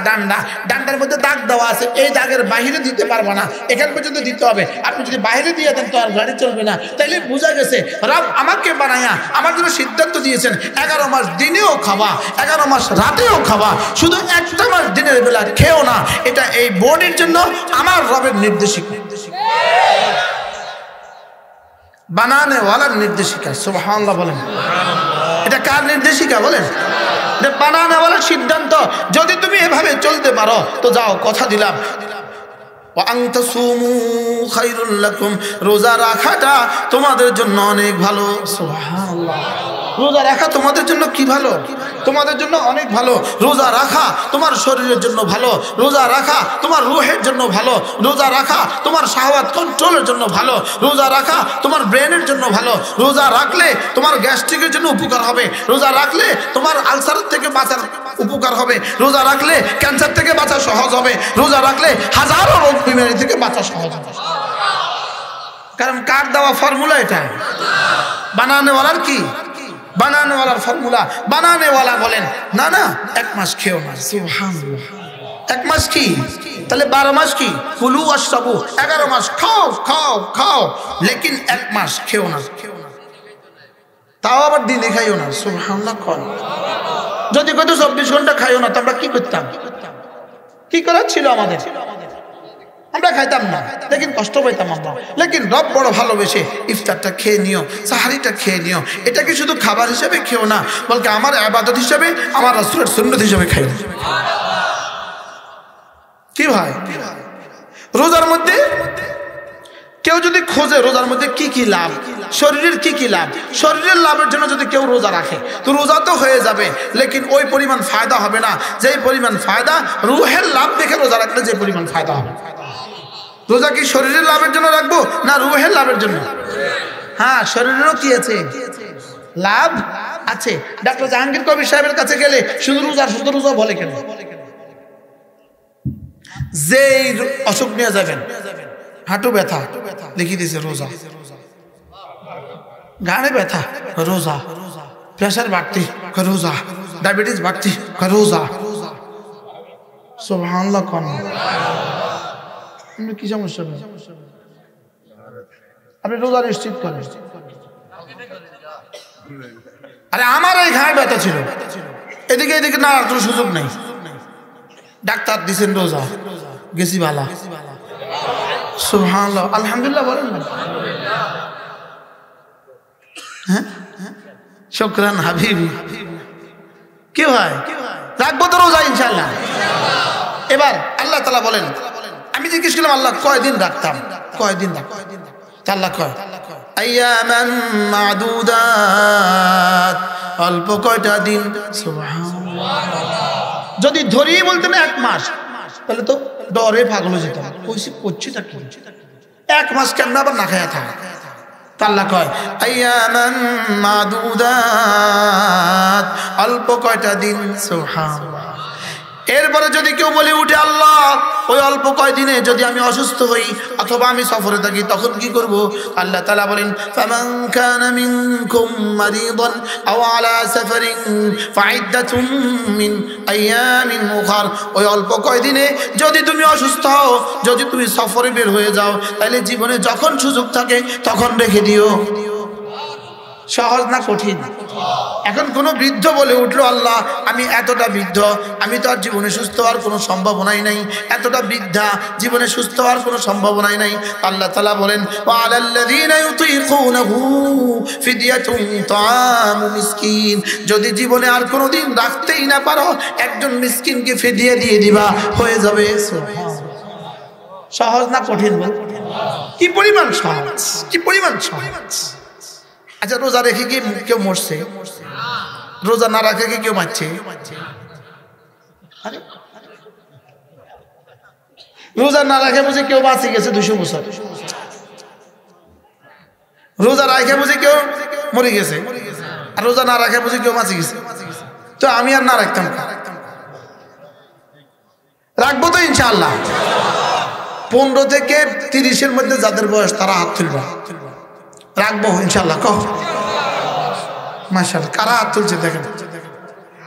ডান্ডার মধ্যে দাগ দেওয়া আছে, এই দাগের বাইরে দিতে পারবো না, এখান পর্যন্ত দিতে হবে। আপনি যদি বাইরে দিয়ে দেন তো আর গাড়ি চলবে না। তাইলে বোঝা গেছে রব আমাকে বানায়া আমার জন্য সিদ্ধান্ত দিয়েছেন 11 মাস দিনেও খাওয়া, 11 মাস রাতেও খাওয়া, শুধু একটা মাস দিনের বেলা খেও না। এটা এই বডির জন্য আমার রবের নির্দেশিকা, বানানে ওয়ালার নির্দেশিকা। সুবহানাল্লাহ বলেন। এটা কার নির্দেশিকা বলেন? এটা বানানে ওয়ালার সিদ্ধান্ত। যদি তুমি এভাবে চলতে পারো তো যাও, কথা দিলাম। রোজা রাখাটা তোমাদের জন্য অনেক ভালো। সুবহানাল্লাহ। রোজা রাখা তোমাদের জন্য কি ভালো? তোমাদের জন্য অনেক ভালো। রোজা রাখা তোমার শরীরের জন্য ভালো, রোজা রাখা তোমার রুহের জন্য ভালো, রোজা রাখা তোমার শাহওয়াত কন্ট্রোলের জন্য ভালো, রোজা রাখা তোমার ব্রেনের জন্য ভালো। রোজা রাখলে তোমার গ্যাস্ট্রিকের জন্য উপকার হবে, রোজা রাখলে তোমার আলসারের থেকে বাঁচার উপকার হবে, রোজা রাখলে ক্যান্সার থেকে বাঁচা সহজ হবে, রোজা রাখলে হাজারো রোগ বিমারি থেকে বাঁচা সহজ হবে। কারণ কার দেওয়া ফর্মুলা এটা, বানানেওয়ালার কি? বানানেওয়ালার ফর্মুলা। বানানেওয়ালা বলেন না না 1 মাস খেও না। সুবহানাল্লাহ। 1 মাস কি? তাহলে 12 মাস কি? কুলু ওয়াশরাবু। 11 মাস খাও খাও খাও, লেকিন 1 মাস খেও না। তাও আবার দিনে খাইও না, সুবহানাল্লাহ। কোন যদি কত 24 ঘন্টা খাইও না, তো আমরা কি করতাম? কি করার ছিল আমাদের? আমরা খাইতাম না, লেকিন কষ্ট পাইতাম আমরা। লেকিন রব বড় ভালোবেসে ইফতারটা খেয়ে নিও, সাহারিটা খেয়ে নিও। এটাকে শুধু খাবার হিসেবে খেও না, বলকে আমার ইবাদত হিসেবে, আমার রাসূলের সুন্নাত হিসেবে খাইও। কি ভাই, রোজার মধ্যে কেউ যদি খোঁজে রোজার মধ্যে কি কি লাভ, শরীরের কি কি লাভ, শরীরের লাভের জন্য যদি কেউ রোজা রাখে, তো রোজা তো হয়ে যাবে, লেকিন ওই পরিমাণ ফায়দা হবে না যেই পরিমাণ ফায়দা রুহের লাভ দেখে রোজা রাখলে যে পরিমাণ ফায়দা হবে। রোজা কি শরীরের লাভের জন্য রাখবো না রুহের লাভের জন্য? হ্যাঁ, শরীরেরও কি আছে? লাভ আছে। ডাক্তার জাহাঙ্গীর কবির সাহেবের কাছে গেলে শুধু রোজা বলে কেন? যেই অসুখ নিয়ে যাবেন, হাঁটু ব্যথা লিখে দিয়েছে রোজা, গাড়ে ব্যথা রোজা, প্রেশার বাড়তি রোজা, ডায়াবেটিস বাড়তি রোজা। সুবহানাল্লাহ। কোন কি সমস্যা? আপনি রোজা নিশ্চিত করেন। আরে আমার এই ঘাড় ব্যথা ছিল, এদিকে এদিকে না কোনো সুযোগ নেই, ডাক্তার দিছেন রোজা, গেছি ভালা। সুবহানাল্লাহ, আলহামদুলিল্লাহ বলেন না? হ্যাঁ, শুকরান হাবিবি। কি হয়, রাখবো তো রোজা ইনশাআল্লাহ। এবার আল্লাহ তাআলা বলেন, আমি জিজ্ঞেস করলাম আল্লাহ কয়দিন রাখতাম, কয়দিন রাখতাম? আল্লাহ কয় আইয়ামান মাদুদাত, অল্প কয়টা দিন। সুবহানাল্লাহ। যদি ধরি বলতেন 1 মাস, তাহলে তো ডরে পাগল হয়ে যেতাম, করছিটা কি? 1 মাস কেন আবার না খায়া থাকা? আল্লাহ কয় আইয়ামান মাদুদাত, অল্প কয়টা দিন। সুবহানাল্লাহ। এরপরে যদি কেউ বলে উঠে আল্লাহ ওই অল্প কয়দিনে যদি আমি অসুস্থ হই অথবা আমি সফরে থাকি তখন কি করব? আল্লাহ তাআলা বলেন ফামান কানা মিনকুম মারিদান আও আলা সাফারিন ফাইদ্দাতুম মিন আইয়ামিন উখার। ওই অল্প কয়দিনে যদি তুমি অসুস্থ হও, যদি তুমি সফরে বের হয়ে যাও, তাহলে জীবনে যখন সুযোগ থাকে তখন রেখে দিও। সহজ না কঠিন? এখন কোন বৃদ্ধ বলে উঠলো আল্লাহ আমি এতটা বৃদ্ধ, আমি তো আর জীবনে সুস্থ হওয়ার কোনো সম্ভাবনাই নাই, এতটা বৃদ্ধা, জীবনে সুস্থ হওয়ার কোনো সম্ভাবনাই নাই। আল্লাহ তাআলা বলেন ওয়ালাল্লাযীনা ইউতীকুনাহু ফিদিয়াতুন তাআমু মিসকিন। যদি জীবনে আর কোনোদিন রাখতেই না পারো, একজন মিসকিনকে ফিদিয়া দিয়ে দিবা, হয়ে যাবে। সহজ না কঠিন? কি পরিমাণ সহজ, কি পরিমাণ সহজ। আচ্ছা, রোজা রেখে কি কেউ মরছে? রোজা না রাখে কি কেউ মারছে? রোজা না রাখে বুঝে কেউ বাঁচে গেছে 200 বছর, রোজা রাখে বুঝে কেউ মরে গেছে, আর রোজা না রাখে বুঝে কেউ বাঁচে গেছে। তো আমি আর না রাখতাম, রাখবো তো ইনশাআল্লাহ। 15 থেকে 30-এর মধ্যে যাদের বয়স তারা হাত তুলবা, রাখবো ইনশাআল্লাহ। কহ মাশাআল্লাহ, কারা হাত তুলছে দেখেন?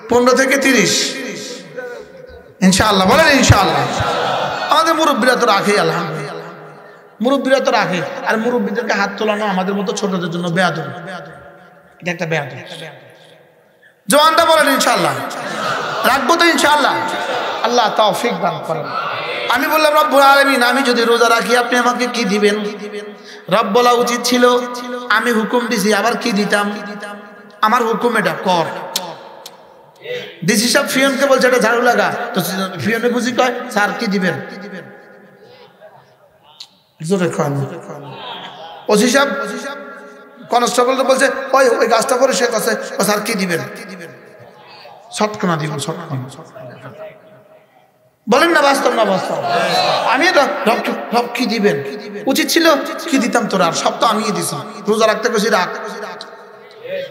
15 থেকে 30 ইনশাআল্লাহ বলেন ইনশাআল্লাহ। আমাদের মুরব্বীরা তো রাখে, আলহামদুলিল্লাহ মুরব্বীরা তো রাখে। আর মুরব্বীদেরকে হাত তোলানো আমাদের মতো ছোটদের জন্য বেয়াদবি, এটা একটা বেয়াদবি। জওয়ানরা বলেন ইনশাআল্লাহ, রাখবো তো ইনশাআল্লাহ। আল্লাহ তৌফিক দান করেন। আমি বললাম রব্বুল আলামিন আমি যদি রোজা রাখি আপনি আমাকে কি দিবেন? রব বলা উচিত ছিল আমি হুকুম দিছি, আবার কি দিতাম? আমার হুকুম এটা কর। ডিসি সাহেব ফিয়নকে বলছে এটা ঝাড়ু লাগা, তো ফিয়নে বুঝি কয় স্যার কি দিবেন? জোরে কয়। ওসি সাহেব কনস্টেবল তো বলছে ওই ওই গাছটা পরে সে কাছে স্যার কি দিবেন? সটকনা দিব, সটকনা। বলেন না বাস্তব না বাস্তব? আমি রব কি দিবেন উচিত ছিল, কি দিতাম তোরা? সব তো আমিই দিছি, রোজা রাখতে কইছি রাখ।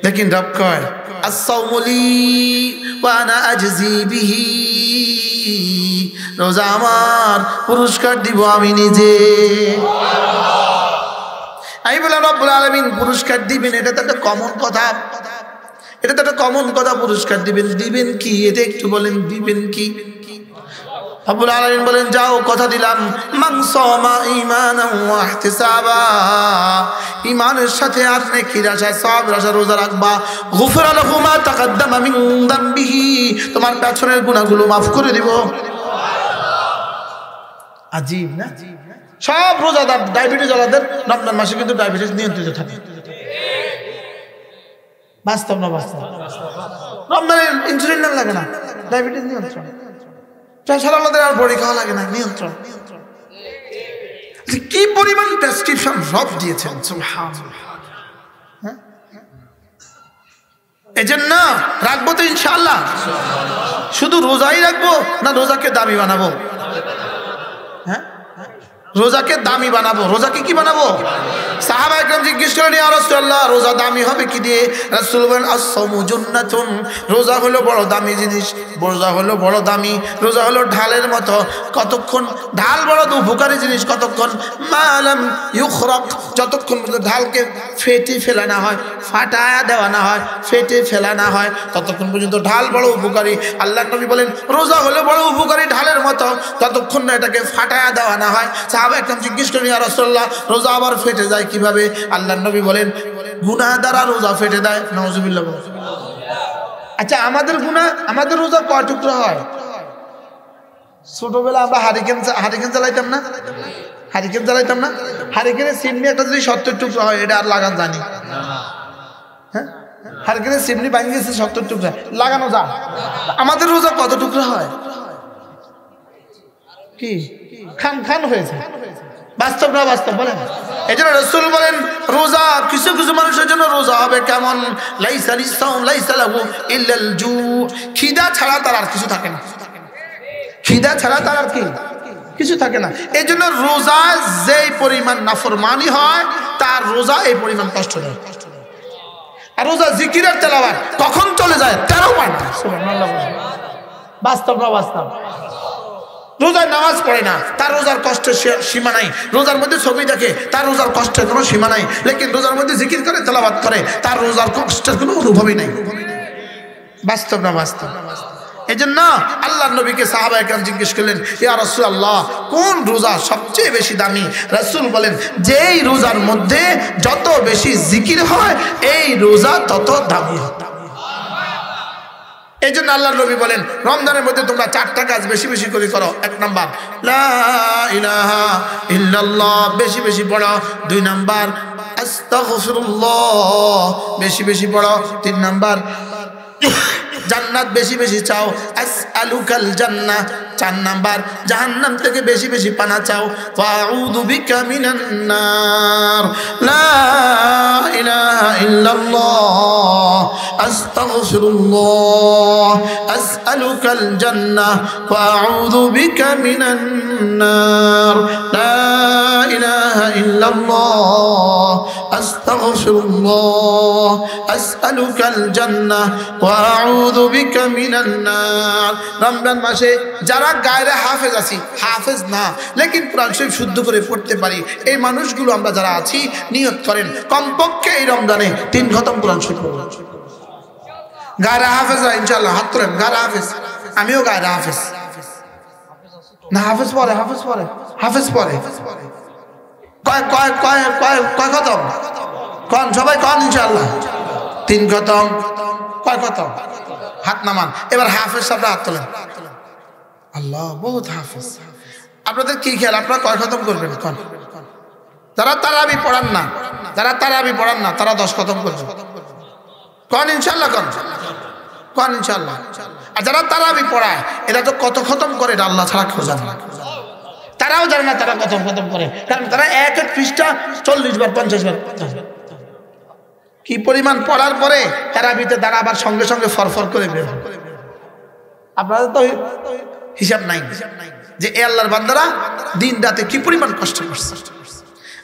লেকিন রব কয় আস-সাওমু লি ওয়া আনা আজজি বিহি, রোজা আমার, পুরস্কার দিব আমি নিজে। আমি বললাম রব্বুল আলামিন পুরস্কার দিবেন, এটা তো একটা কমন কথা, এটা তো একটা কমন কথা। পুরস্কার দিবেন, দিবেন কি এটা একটু বলেন, দিবেন কি? রব্বুল আলামিন বলেন যাও কথা দিলাম মান সামা ঈমানান ওয়া ইহতিসাবা, ঈমানের সাথে আর নেকির আশা সওয়াবের আশা রোজা রাখবা, গুফরা লাহু মা তাকাদ্দামা মিন যামবিহি, তোমার পেছনের গুনাহগুলো মাফ করে দিব। আজীব না? সব রোজাদার ডায়াবেটিস ওয়ালাদের রমজান মাসে কিন্তু ডায়াবেটিস নিয়ন্ত্রিত থাকে। বাস্তব না বাস্তব? রমজানে ইনসুলিন লাগে না, ডায়াবেটিস নিয়ন্ত্রণ। প্রেসার ওয়ালাদের আর বড়ি খাওয়া লাগে না, নিয়ন্ত্রণ। কি পরিমাণ প্রেসক্রিপশন রব দিয়েছেন সুবহানাল্লাহ। এজন্য রাখবো তো ইনশাআল্লাহ। শুধু রোজাই রাখবো না রোজাকে দামি বানাবো? হ্যাঁ, রোজাকে দামি বানাবো। রোজাকে কি বানাবো? সাহাবা একরাম জিজ্ঞেস করেন ইয়া রাসূলুল্লাহ রোজা দামি হবে কি দিয়ে? রাসূল বলেন আস-সাওমু জুন্নাতুন, রোজা হলো বড় দামি জিনিস, রোজা হলো বড় দামি, রোজা হলো ঢালের মতো। কতক্ষণ ঢাল বড় উপকারী জিনিস, কতক্ষণ মালাম ইউখরাক, যতক্ষণ ঢালকে ফেটে ফেলা না হয়, ফাটায়া দেওয়া না হয়, ফেটে ফেলা না হয়, ততক্ষণ পর্যন্ত ঢাল বড় উপকারী। আল্লাহর নবী বলেন রোজা হলো বড় উপকারী ঢালের মতো, ততক্ষণ না এটাকে ফাটায়া দেওয়া না হয়। সাহাবা একরাম জিজ্ঞেস করেন ইয়া রাসূলুল্লাহ রোজা আবার ফেটে যায় কিভাবে? আল্লাহর নবী বলেন গুনাহ দ্বারা রোজা ফেটে দেয়। নাউজুবিল্লাহ। আচ্ছা আমাদের গুনাহ, আমাদের রোজা কয় টুকরা হয়? ছোটবেলা আমরা হারিকেন জ্বালাইতাম না? হারিকেন জ্বালাইতাম না? হারিকেনের চিমনি একটা যদি 70 টুকরা হয়, এটা আর লাগান জানি? হ্যাঁ, হারিকেনের চিমনি ভাঙে গেছে 70 টুকরা, লাগানো যা। আমাদের রোজা কত টুকরা হয়? কি খান খান হয়েছে? বাস্তব না বাস্তব বলেন? এই জন্য রাসূল বলেন রোজা কিছু কিছু মানুষের জন্য রোজা হবে কেমন? লাইসা লিসাউম লাইসা লাহু ইল্লাল জু, খিদা ছাড়া তার আর কিছু থাকে না। খিদা ছাড়া তার আর কি কিছু থাকে না। এই জন্য রোজা যেই পরিমাণ নাফরমানি হয়, তার রোজা এই পরিমাণ কষ্ট দেয়। আর রোজা জিকিরের তেলাওয়াত কখন চলে যায় 13 পায় না। সুবহানাল্লাহ। বাস্তব না বাস্তব? রোজার নামাজ পড়ে না, তার রোজার কষ্টের সীমা নাই। রোজার মধ্যে ছবি দেখে, তার রোজার কষ্টের কোনো সীমা নাই। লেকিন রোজার মধ্যে জিকির করে তেলাওয়াত করে, তার রোজার কষ্টের কোনো অনুভবই নাই। বাস্তব না বাস্তব? এই জন্য আল্লাহর নবীকে সাহাবা একরাম জিজ্ঞেস করলেন ইয়া রাসূলুল্লাহ কোন রোজা সবচেয়ে বেশি দামি? রাসূল বলেন যেই রোজার মধ্যে যত বেশি জিকির হয় এই রোজা তত দামি হয়। এই জন্য আল্লাহর নবী বলেন রমজানের মধ্যে তোমরা 4টা কাজ বেশি বেশি করে করো। 1 নাম্বার লা ইলাহা ইল্লাল্লাহ, বেশি বেশি পড়ো। 2 নাম্বার আস্তাগফিরুল্লাহ, বেশি বেশি পড়ো। 3 নাম্বার জান্নাত বেশি বেশি চাও, আসআলুকাল জান্নাহ। 4 নাম্বার জাহান্নাম থেকে বেশি বেশি পানা চাও, ফাআউযু বিকা মিনান নার। লা ইলাহা ইল্লাল্লাহ আস্তাগফিরুল্লাহ আসআলুকাল জান্নাহ ফাআউযু বিকা মিনান নার। লা ইলাহা ইল্লাল্লাহ আস্তাগফিরুল্লাহ আসআলুকাল জান্নাহ ওয়াআউযু বিকা মিনান নার। রমজান মাসে যারা গায়রে হাফেজ আছি, হাফেজ না লেকিন কোরআন শরীফ শুদ্ধ করে পড়তে পারি, এই মানুষগুলো আমরা যারা আছি নিয়ত করেন কমপক্ষে এই রমজানে 3 খতম কোরআন শরীফ পড়ব। গায়রে হাফেজরা ইনশাআল্লাহ হাত তোলেন। গায়রে হাফেজ, আমিও গায়রে হাফেজ না। হাফেজ পড়ে, হাফেজ পড়ে, হাফেজ পড়ে। কয় কয় কয় কয় কয় খতম? কোন সবাই কোন ইনশাআল্লাহ 3 খতম। কয় খতম? হাত নামান। এবার হাফেজ সাহেবরা হাত তোলেন। আল্লাহ বহুত হাফেজ। আপনাদের কি খেয়াল, আপনারা কয় খতম করবেন? কোন যারা তারাবি পড়ান না, যারা তারাবি পড়ান না তারা 10 খতম করবেন। কোন ইনশাআল্লাহ? কোন কোন ইনশাআল্লাহ? আর যারা তারাবি পড়ায় এরা তো কত খতম করে এটা আল্লাহ ছাড়া কেউ জানে না। তারাও জানে না তারা কত খতম করে, কারণ তারা এক এক পৃষ্ঠা 40 বার 50 বার। কি পরিমাণ পড়ার পরে তারাবিতে দাঁড়াবার সঙ্গে সঙ্গে ফরফর করে বের হয়। আপনাদের তো হিসাব নাই যে এ আল্লাহর বান্দারা দিন রাতে কি পরিমাণ কষ্ট করছে।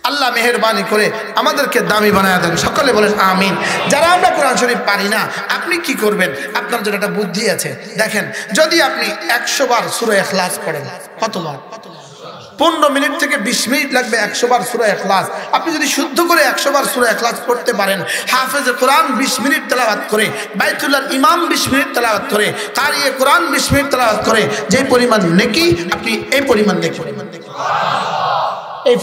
আল্লাহ মেহেরবানি করে আমাদেরকে দামি বানায় দেন। সকলে বলেন আমিন। যারা আমরা কোরআন শরীফ পারি না, আপনি কি করবেন? আপনার জন্য একটা বুদ্ধি আছে। দেখেন, যদি আপনি 100 বার সূরা ইখলাস পড়েন, কতবার? 15 মিনিট থেকে 20 মিনিট লাগবে 100 বার সূরা ইখলাস। আপনি যদি শুদ্ধ করে 100 বার সূরা ইখলাস পড়তে পারেন, হাফেজে কোরআন 20 মিনিট তেলাওয়াত করে, বাইতুল্লাহর ইমাম 20 মিনিট তেলাওয়াত করে, কারিয়ে কোরআন 20 মিনিট তেলাওয়াত করে, যে পরিমাণ নেকি আপনি এই পরিমাণ নেকি। এই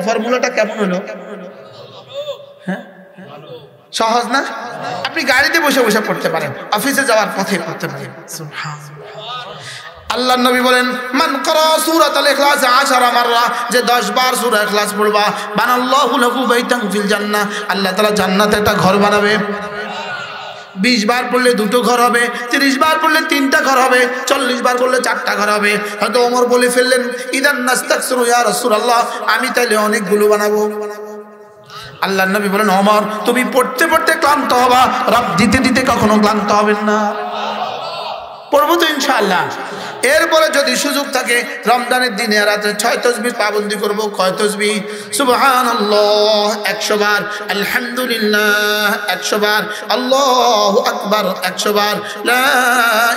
ফর্মুলাটা কেমন হলো? হ্যাঁ, সহজ না? আপনি গাড়িতে বসে বসে পড়তে পারেন, অফিসে যাওয়ার পথে পড়তে পারেন। সুবহানাল্লাহ। আল্লাহ নবী বলেন, মান করা সূরাতুল ইখলাস 10 মাররা, যে 10 বার সূরা ইখলাস পড়বা, বানাল্লাহু লাহু বাইতান ফিল জান্নাহ, আল্লাহ তাআলা জান্নাতে একটা ঘর বানাবে। 20 বার পড়লে 2টো ঘর হবে, 30 বার পড়লে 3টা ঘর হবে, 40 বার পড়লে 4টা ঘর হবে। হয়তো ওমর বলে ফেললেন, ইদান নাস্তাকসিরু ইয়া রাসূলুল্লাহ, আমি তাইলে অনেকগুলো বানাবো। আল্লাহ নবী বলেন, ওমর তুমি পড়তে পড়তে ক্লান্ত হবা, রব দিতে দিতে কখনো ক্লান্ত হবেন না। পড়বো তো ইনশাআল্লাহ। এরপরে যদি সুযোগ থাকে রমজানের দিনে রাতে 6 তাসবিহ পাবন্দি করব। কয় তাসবিহ? সুবহানাল্লাহ 100 বার, আলহামদুলিল্লাহ 100 বার, আল্লাহু আকবার 100 বার, লা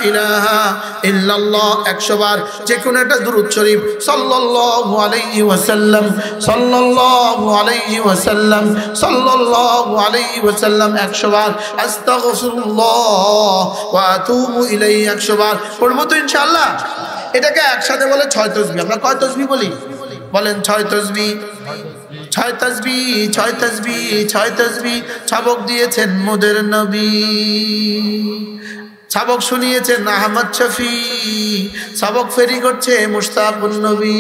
ইলাহা ইল্লাল্লাহ 100 বার, যে কোনো একটা দুরূদ শরীফ সাল্লাল্লাহু আলাইহি ওয়াসাল্লাম, সাল্লাল্লাহু আলাইহি ওয়াসাল্লাম, সাল্লাল্লাহু আলাইহি ওয়াসাল্লাম 100 বার, আস্তাগফিরুল্লাহ ওয়া আতুবু ইলাইহি 100 বার। পড়বো তো ইনশাআল্লাহ। এটাকে একসাথে বলে 6 তাসবিহ। আমরা কয় তাসবিহ বলি? বলেন 6 তাসবিহ, 6 তাসবিহ, 6 তাসবিহ, 6 তাসবিহ। সবক দিয়েছেন মোদের নবী, সবক শুনিয়েছেন আহমদ শফি, সবক ফেরি করছে মুশতাকুন নবী।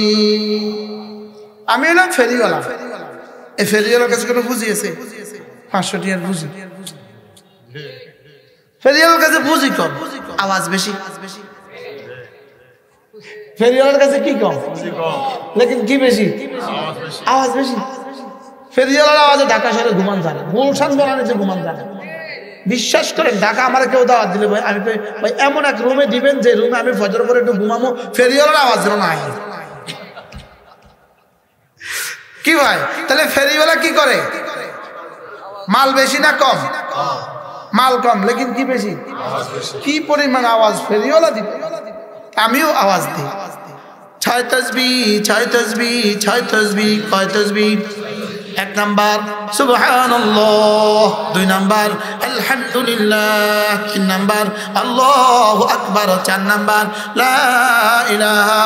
আমি এলাম ফেরিওয়ালা। এই ফেরিওয়ালার কাছে কোনো বুঝিয়েছে? 500 টাকার বুঝি। ফেরিওয়ালার কাছে বুঝি কম, আওয়াজ বেশি। ফেরিওয়ালার কাছে কি কম, লেকিন কি বেশি? আওয়াজ বেশি। ফেরিওয়ালার আওয়াজে ঢাকা শহরে ঘুমান যায় না, গুলশান বানানোর যে ঘুমান যায় না। বিশ্বাস করেন, ঢাকা আমার কেউ দাওয়াত দিলে ভাই আমি ভাই এমন এক রুমে দিবেন যে রুমে আমি ফজর পরে একটু ঘুমামো, ফেরিওয়ালার আওয়াজ যেন না হয়। কি ভাই, তাহলে ফেরিওয়ালা কি করে? মাল বেশি না কম? মাল কম, লেকিন কি বেশি? কি পরিমাণ আওয়াজ ফেরিওয়ালা দিবে, আমিও আওয়াজ দিই। 6 তাসবিহ, 6 তাসবিহ, 6 তাসবিহ। কয় তাসবিহ? 1 নাম্বার সুবহানাল্লাহ, 2 নাম্বার আলহামদুলিল্লাহ, 3 নাম্বার আল্লাহু আকবার, 4 নাম্বার লা ইলাহা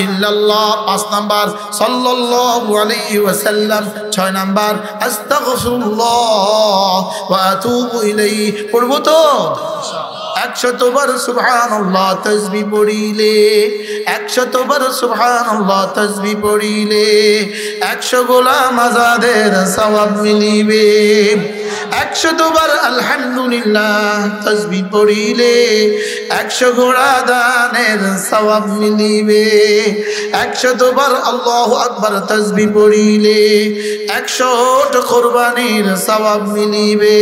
ইল্লাল্লাহ, 5 নাম্বার সাল্লাল্লাহু আলাইহি ওয়াসাল্লাম, 6 নাম্বার আস্তাগফিরুল্লাহ ওয়া আতুবু ইলাইহি। পড়বো তো? 100 বার সুবহানাল্লাহ তাসবিহ পড়িলে, 100 বার সুবহানাল্লাহ তাসবিহ পড়িলে 100 গোলাম আজাদের সওয়াব মিলিবে। 100 বার আলহামদুলিল্লাহ তাসবিহ পড়িলে 100 ঘোড়া দানের সওয়াব মিলিবে। 100 বার আল্লাহু আকবার তাসবিহ পড়িলে 100 ওট কুরবানির সওয়াব মিলিবে।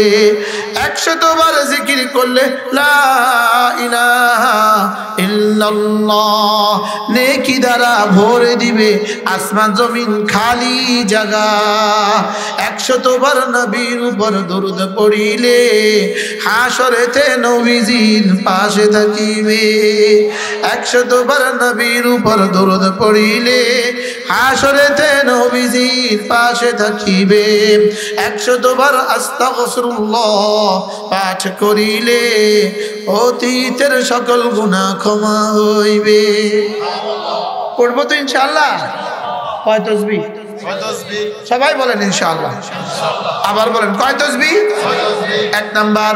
100 বার জিকির করলে লা ইলাহা ইল্লাল্লাহ নেকি দ্বারা ভরে দিবে আসমান জমিন খালি জায়গা। 100 বার নবীর উপর দরুদ পড়িলে হাসরেতে নবীজির পাশে থাকিবে। 100 বার নবীর উপর দরুদ পড়িলে হাসরেতে নবীজির পাশে থাকিবে। 100 বার আস্তাগফিরুল্লাহ পাঠ করিলে অতীতের সকল গুনাহ ক্ষমা হইবে। পড়বো তো ইনশাআল্লাহ। কয় তাসবিহ? সবাই বলেন ইনশাআল্লাহ। আবার বলেন কয় তাসবিহ? 1 number,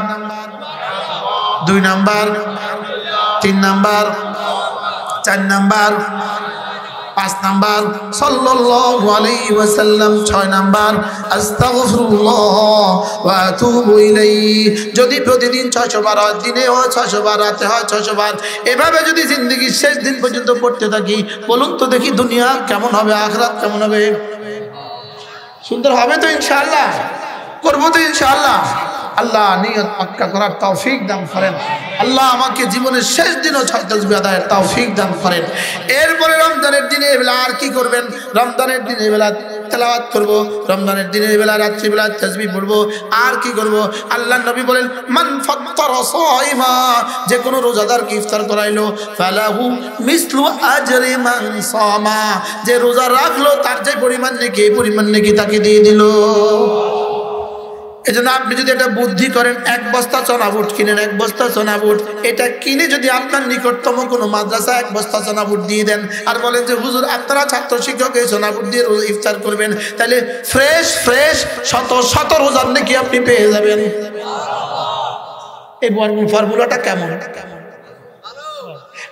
2 number, 3 number, 4 number, 5 number সাল্লাল্লাহু আলাইহি ওয়াসাল্লাম, 6 নাম্বার আস্তাগফিরুল্লাহ ওয়া আতুবু ইলাইহি। যদি প্রতিদিন 600 বার হয়, দিনে হয় 600 বার, রাতে হয় 600 বার, এভাবে যদি জিন্দেগির শেষ দিন পর্যন্ত পড়তে থাকি, বলুন তো দেখি দুনিয়া কেমন হবে, আখিরাত কেমন হবে? সুন্দর হবে তো ইনশাআল্লাহ। করবো তো ইনশাআল্লাহ। আল্লাহ নিয়ত পাক্কা করার তৌফিক দান করেন। আল্লাহ আমাকে জীবনের শেষ দিনও তাসবিহ আদায়ের তৌফিক দান করেন। এরপরে রমজানের দিনে বেলা আর কি করবেন? রমজানের দিনের বেলা তেলাওয়াত করব, রমজানের দিনের বেলা রাত্রিবেলা তাসবিহ পড়ব, আর কি করব? আল্লাহর নবী বলেন, মান ফাত্তারা সাইমা, যে কোনো রোজাদারকে ইফতার করাইলো, ফালাহু মিসলু আজরি মান সামা, যে রোজা রাখলো তার যে পরিমাণ নেকি, এই পরিমাণ নেকি তাকে দিয়ে দিল। এজন্য আপনি যদি একটা বুদ্ধি করেন, এক বস্তা চনা বুট কিনেন, এক বস্তা চনা বুট, এটা কিনে যদি আপনার নিকটতম কোনো মাদ্রাসা এক বস্তা চনা বুট দিয়ে দেন, আর বলেন যে হুজুর আপনারা ছাত্র শিক্ষক এই চনা বুট দিয়ে ইফতার করবেন, তাহলে ফ্রেশ ফ্রেশ শত শত রোজার নাকি আপনি পেয়ে যাবেন। এই ফর্মুলাটা কেমন?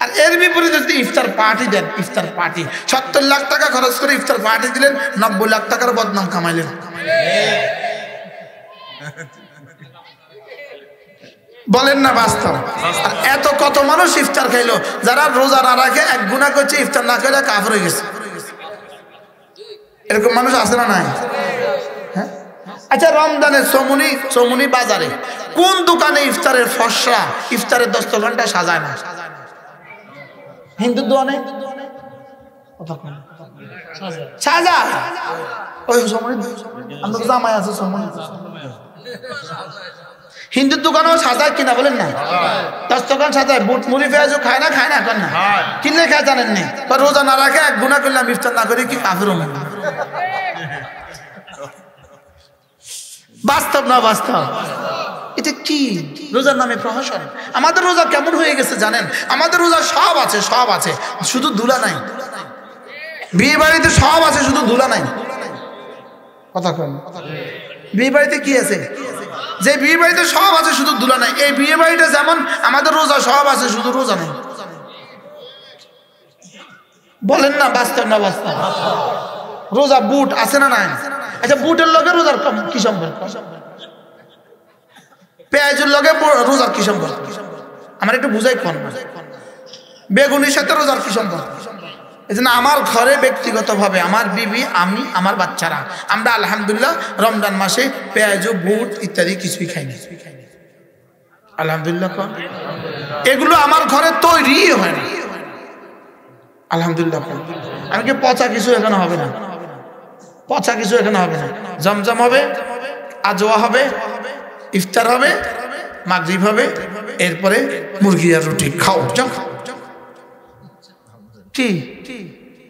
আর এর বিপরীতে যদি ইফতার পার্টি দেন, ইফতার পার্টি 70 লাখ টাকা খরচ করে ইফতার পার্টি দিলেন, 90 লাখ টাকার বদনাম কামাইলেন। বলেন না বাস্তব? এত কত মানুষ ইফতার খাইলো, যারা রোজা না রাখে এক গুনাহ করছে, ইফতার না করে কাফের হয়ে গেছে। এরকম মানুষ আছে না নাই? হ্যাঁ। আচ্ছা, রমজানে চমুনি বাজারে কোন দোকানে ইফতারের ফসরা, ইফতারের দস্তরখানটা সাজায় না? হিন্দু দোকানে সাজায়। ওই চমুনি আমরা তো জামাই আছে, চমুনি হিন্দুর দোকানেও সাজায় কিনা বলেন না? দস্তরখান সাজায়, বুট মুড়ি পেঁয়াজও খায় না, খায় না এখন না কিনলে খায় জানেন না? রোজা না রাখে এক গুনাহ করলাম, ইফতার না করে কি কাফের হবে? বাস্তব না বাস্তব? এটা কি রোজার নামে প্রহসন? আমাদের রোজা কেমন হয়ে গেছে জানেন? আমাদের রোজা সব আছে, সব আছে, শুধু দুলা নাই। বিয়ে বাড়িতে সব আছে, শুধু দুলা নাই। কথা কন, বিয়ে বাড়িতে কি আছে? যে বিয়ে বাড়িতে সব আছে শুধু দুলা নাই, এই বিয়ে বাড়িটা যেমন আমাদের রোজা সব আছে, শুধু রোজা নাই। বলেন না বাস্তব না বাস্তব? রোজা বুট আছে না নাই? আচ্ছা, বুটের লগে রোজার কি সম্পর্ক? পেঁয়াজের লগে রোজার কি সম্পর্ক? আমার একটু বুঝাই কোন। বেগুনির সাথে রোজার কি সম্পর্ক? এই জন্য আমার ঘরে ব্যক্তিগতভাবে আমার বিবি, আমি, আমার বাচ্চারা, আমরা আলহামদুলিল্লাহ রমজান মাসে পেঁয়াজ, বুট ইত্যাদি কিছুই খাই না। আলহামদুলিল্লাহ। এগুলো আমার ঘরে তৈরি হয় না। আলহামদুলিল্লাহ। আমি কি পচা কিছু এখানে হবে না? পচা কিছু এখানে হবে না। জমজম হবে, আজওয়া হবে, ইফতার হবে, মাগরিব হবে, এরপরে মুরগি আর রুটি খাও। কি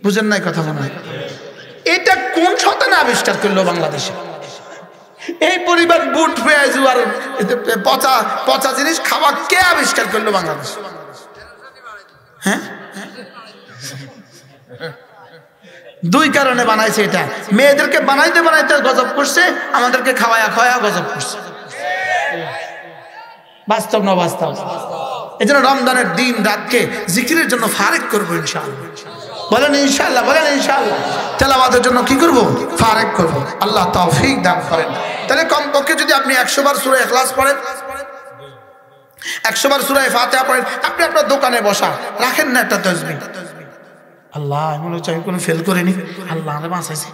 বুঝেন নাই কথা? মনে হয় এটা কোন শতানে আবিষ্কার করলো বাংলাদেশে? এই পরিবার বুট পেঁয়াজু আর পচা পচা জিনিস খাওয়া কে আবিষ্কার করলো বাংলাদেশে? হ্যাঁ, দুই কারণে বানাইছে এটা। মেয়েদেরকে বানাইতে বানাইতে গজব করছে, আমাদেরকে খাওয়ায়া খাওয়ায়া গজব করছে। বাস্তব না বাস্তব? এই জন্য রমজানের দিন রাতকে জিকিরের জন্য ফারেক করবো ইনশাআল্লাহ। বলেন ইনশাআল্লাহ, বলেন ইনশাআল্লাহ। তেলাওয়াতের জন্য কি করব? ফারেক করব। আল্লাহ তৌফিক দান করেন। তাহলে কমপক্ষে যদি আপনি 100 বার সূরা ইখলাস পড়েন, 100 বার সূরা ফাতিহা পড়েন, আপনি আপনার দোকানে বসা রাখেন না একটা তাসবিহ। আল্লাহ, আমি মনে হচ্ছে আমি কোনো ফেল করিনি, আল্লাহ আমাকে বাঁচাইছে।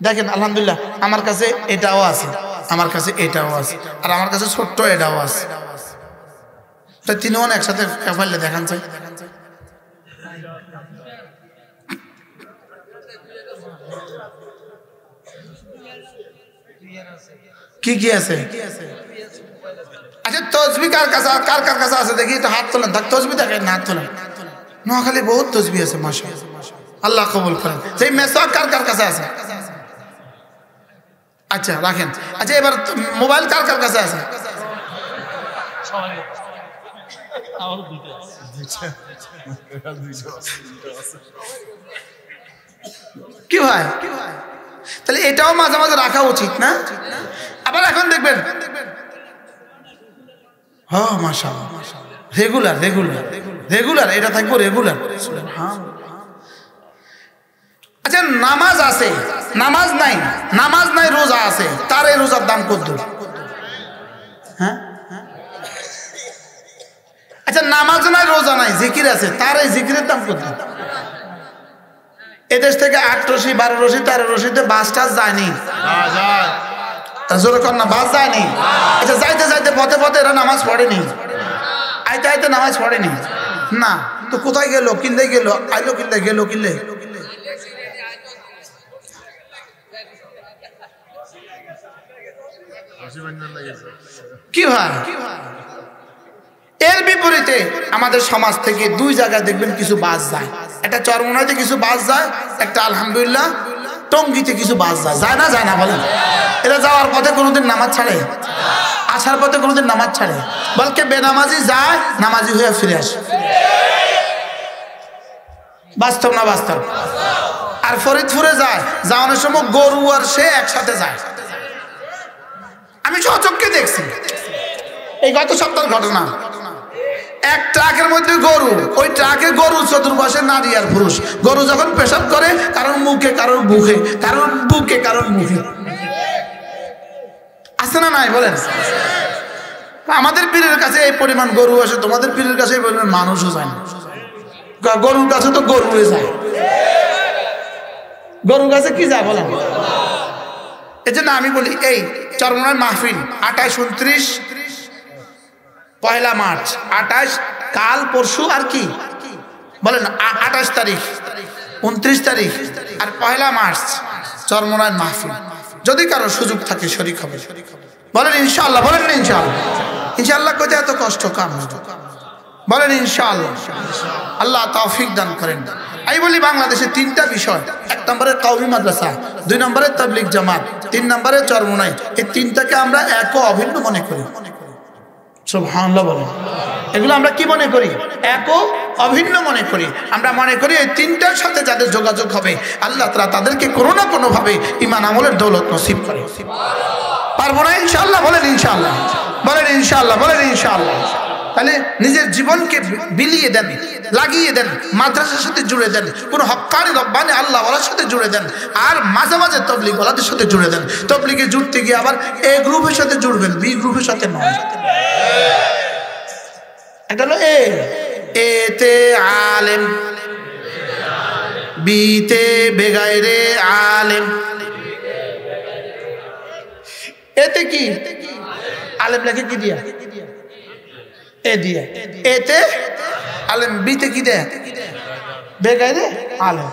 দেখেন আলহামদুলিল্লাহ, আমার কাছে এটাও আছে, আমার কাছে এটাও আছে, আর আমার কাছে ছোট্ট এটাও আছে। তাই তিনজন একসাথে পারলে দেখান চাই। কি কি আছে? আচ্ছা, তসবিহ কার কাছে, কার কার কাছে আছে দেখি তো, হাত তোলেন। থাক, তসবিহ দেখেন না, হাত তোলেন। নোয়াখালী বহুত তসবিহ আছে, মাশাআল্লাহ, আল্লাহ কবুল করেন। সেই মেসওয়াক কার কার কাছে আছে? আচ্ছা রাখেন। আচ্ছা, এবার মোবাইল কার কার কাছে আছে? কি ভাই? তাহলে এটাও মাঝে মাঝে রাখা উচিত না? আবার এখন দেখবেন, হ্যাঁ মাশাআল্লাহ, রেগুলার রেগুলার রেগুলার এটা থাকবো রেগুলার। আচ্ছা, নামাজ আছে, নামাজ নাই, নামাজ নাই, রোজা আছে, তার এই রোজার দাম কত? হ্যাঁ, আচ্ছা, নামাজ নাই, রোজা নাই, জিকির আছে, তার এই জিকিরের দাম কত? এদেশ থেকে 8 রশি 12 রশি 13 রশিতে বাস টাস যায়নি, জোরে কর না, বাস যায়নি। আচ্ছা যাইতে যাইতে পথে পথে এরা নামাজ পড়েনি, আইতে আইতে নামাজ পড়েনি না, তো কোথায় গেল? কিনলে গেল, আইলো কিনলে গেল, কিনলে কি ভাই? এর বিপরীতে আমাদের সমাজ থেকে দুই জায়গায় দেখবেন কিছু বাস যায়। একটা চরমোনাইতে কিছু বাস যায়, একটা আলহামদুলিল্লাহ টঙ্গিতে কিছু বাস যায়। যায় না, যায় না বলেন? এরা যাওয়ার পথে কোনোদিন নামাজ ছাড়ে, আসার পথে কোনোদিন নামাজ ছাড়ে, বলকে বেনামাজি যায়, নামাজি হয়ে ফিরে আসে। বাস্তব না বাস্তব? আর ফরিদপুরে যায়, যাওয়ানোর সময় গরু আর সে একসাথে যায়। আমি সচক্ষে দেখছি, এই গত সপ্তাহের ঘটনা। এক ট্রাকের মধ্যে গরু, ওই ট্রাকে গরু চতুর্পাশে নারী আর পুরুষ। গরু যখন পেশাব করে কারোর মুখে, কারোর বুকে, কারোর বুকে, কারোর মুখে। আছে না নাই বলেন? আমাদের পীরের কাছে এই পরিমাণ গরু আসে, তোমাদের পীরের কাছে এই পরিমাণ মানুষও যায় না। গরুর কাছে তো গরু যায়, গরুর কাছে কি যায় বলেন? এই জন্য আমি বলি এই চরমোনাই মাহফিল 28, 29, 1 মার্চ, 28 কাল পরশু আর কি বলেন, 28 তারিখ, 29 তারিখ আর 1 মার্চ চরমোনাই মাহফিল। যদি কারো সুযোগ থাকে শরীক হবে, বলেন ইনশাআল্লাহ। বলেন না ইনশাআল্লাহ? ইনশাআল্লাহ কোথায় এত কষ্ট কাম, বলেন ইনশাআল্লাহ। আল্লাহ তৌফিক দান করেন। আমি বলি বাংলাদেশে 3টা বিষয়, 1 নম্বরে কওমি মাদ্রাসা, 2 নম্বরে তাবলীগ জামাত, 3 নম্বরে চরমোনাই। এই 3টাকে আমরা এক ও অভিন্ন মনে করি। সুবহানাল্লাহ বলেন। এগুলো আমরা কি মনে করি? এক ও অভিন্ন মনে করি। আমরা মনে করি এই 3টার সাথে যাদের যোগাযোগ হবে আল্লাহ তাআলা তাদেরকে কোনো না কোনো ভাবে ঈমান আমলের দৌলত নসিব করে। পারবো না ইনশাআল্লাহ? বলেন ইনশাআল্লাহ। বলেন ইনশাআল্লাহ। বলেন ইনশাআল্লাহ। তাহলে নিজের জীবনকে বিলিয়ে দেন, লাগিয়ে দেন, মাদ্রাসার সাথে জুড়ে দেন, কোন হক্কানি রব্বানি আল্লাহ ওয়ালার সাথে জুড়ে দেন, আর মাঝে মাঝে তবলিগ ওয়ালাদের সাথে জুড়ে দেন। তবলিগে জুড়তে গিয়ে আবার এ গ্রুপের সাথে জুড়বেন, বি গ্রুপের সাথে নয়। এটা হলো এতে আলেম, বিতে বেগাইরে আলেম। এতে কি আলেম লেখে কি দিয়া? এ দিয়া। এতে আলেম, বিতে কি দেয়? বেগাইরে আলেম।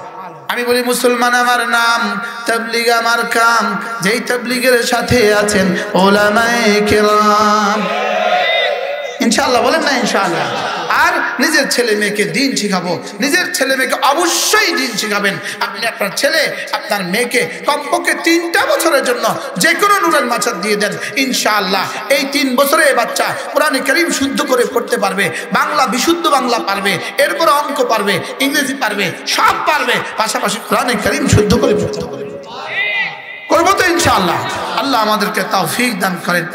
আমি বলি মুসলমান আমার নাম, তাবলীগ আমার কাম। যেই তাবলীগের সাথে আছেন উলামায়ে কেরাম। ইনশাআল্লাহ বলেন না ইনশাআল্লাহ। আর নিজের ছেলে মেয়েকে দিন শিখাবো, নিজের ছেলে মেয়েকে অবশ্যই দিন শিখাবেন। আপনি আপনার ছেলে আপনার মেয়েকে কমপক্ষে 3টা বছরের জন্য যে কোনো নূরের মাচার দিয়ে দেন, ইনশাআল্লাহ এই 3 বছরে এই বাচ্চা কোরআনে কারীম শুদ্ধ করে পড়তে পারবে, বাংলা বিশুদ্ধ বাংলা পারবে, এরপর অঙ্ক পারবে, ইংরেজি পারবে, সব পারবে, পাশাপাশি কোরআনে কারীম শুদ্ধ করে পড়তে পারবে। করবো তো ইনশাআল্লাহ। আল্লাহ আমাদেরকে তৌফিক দান করেন।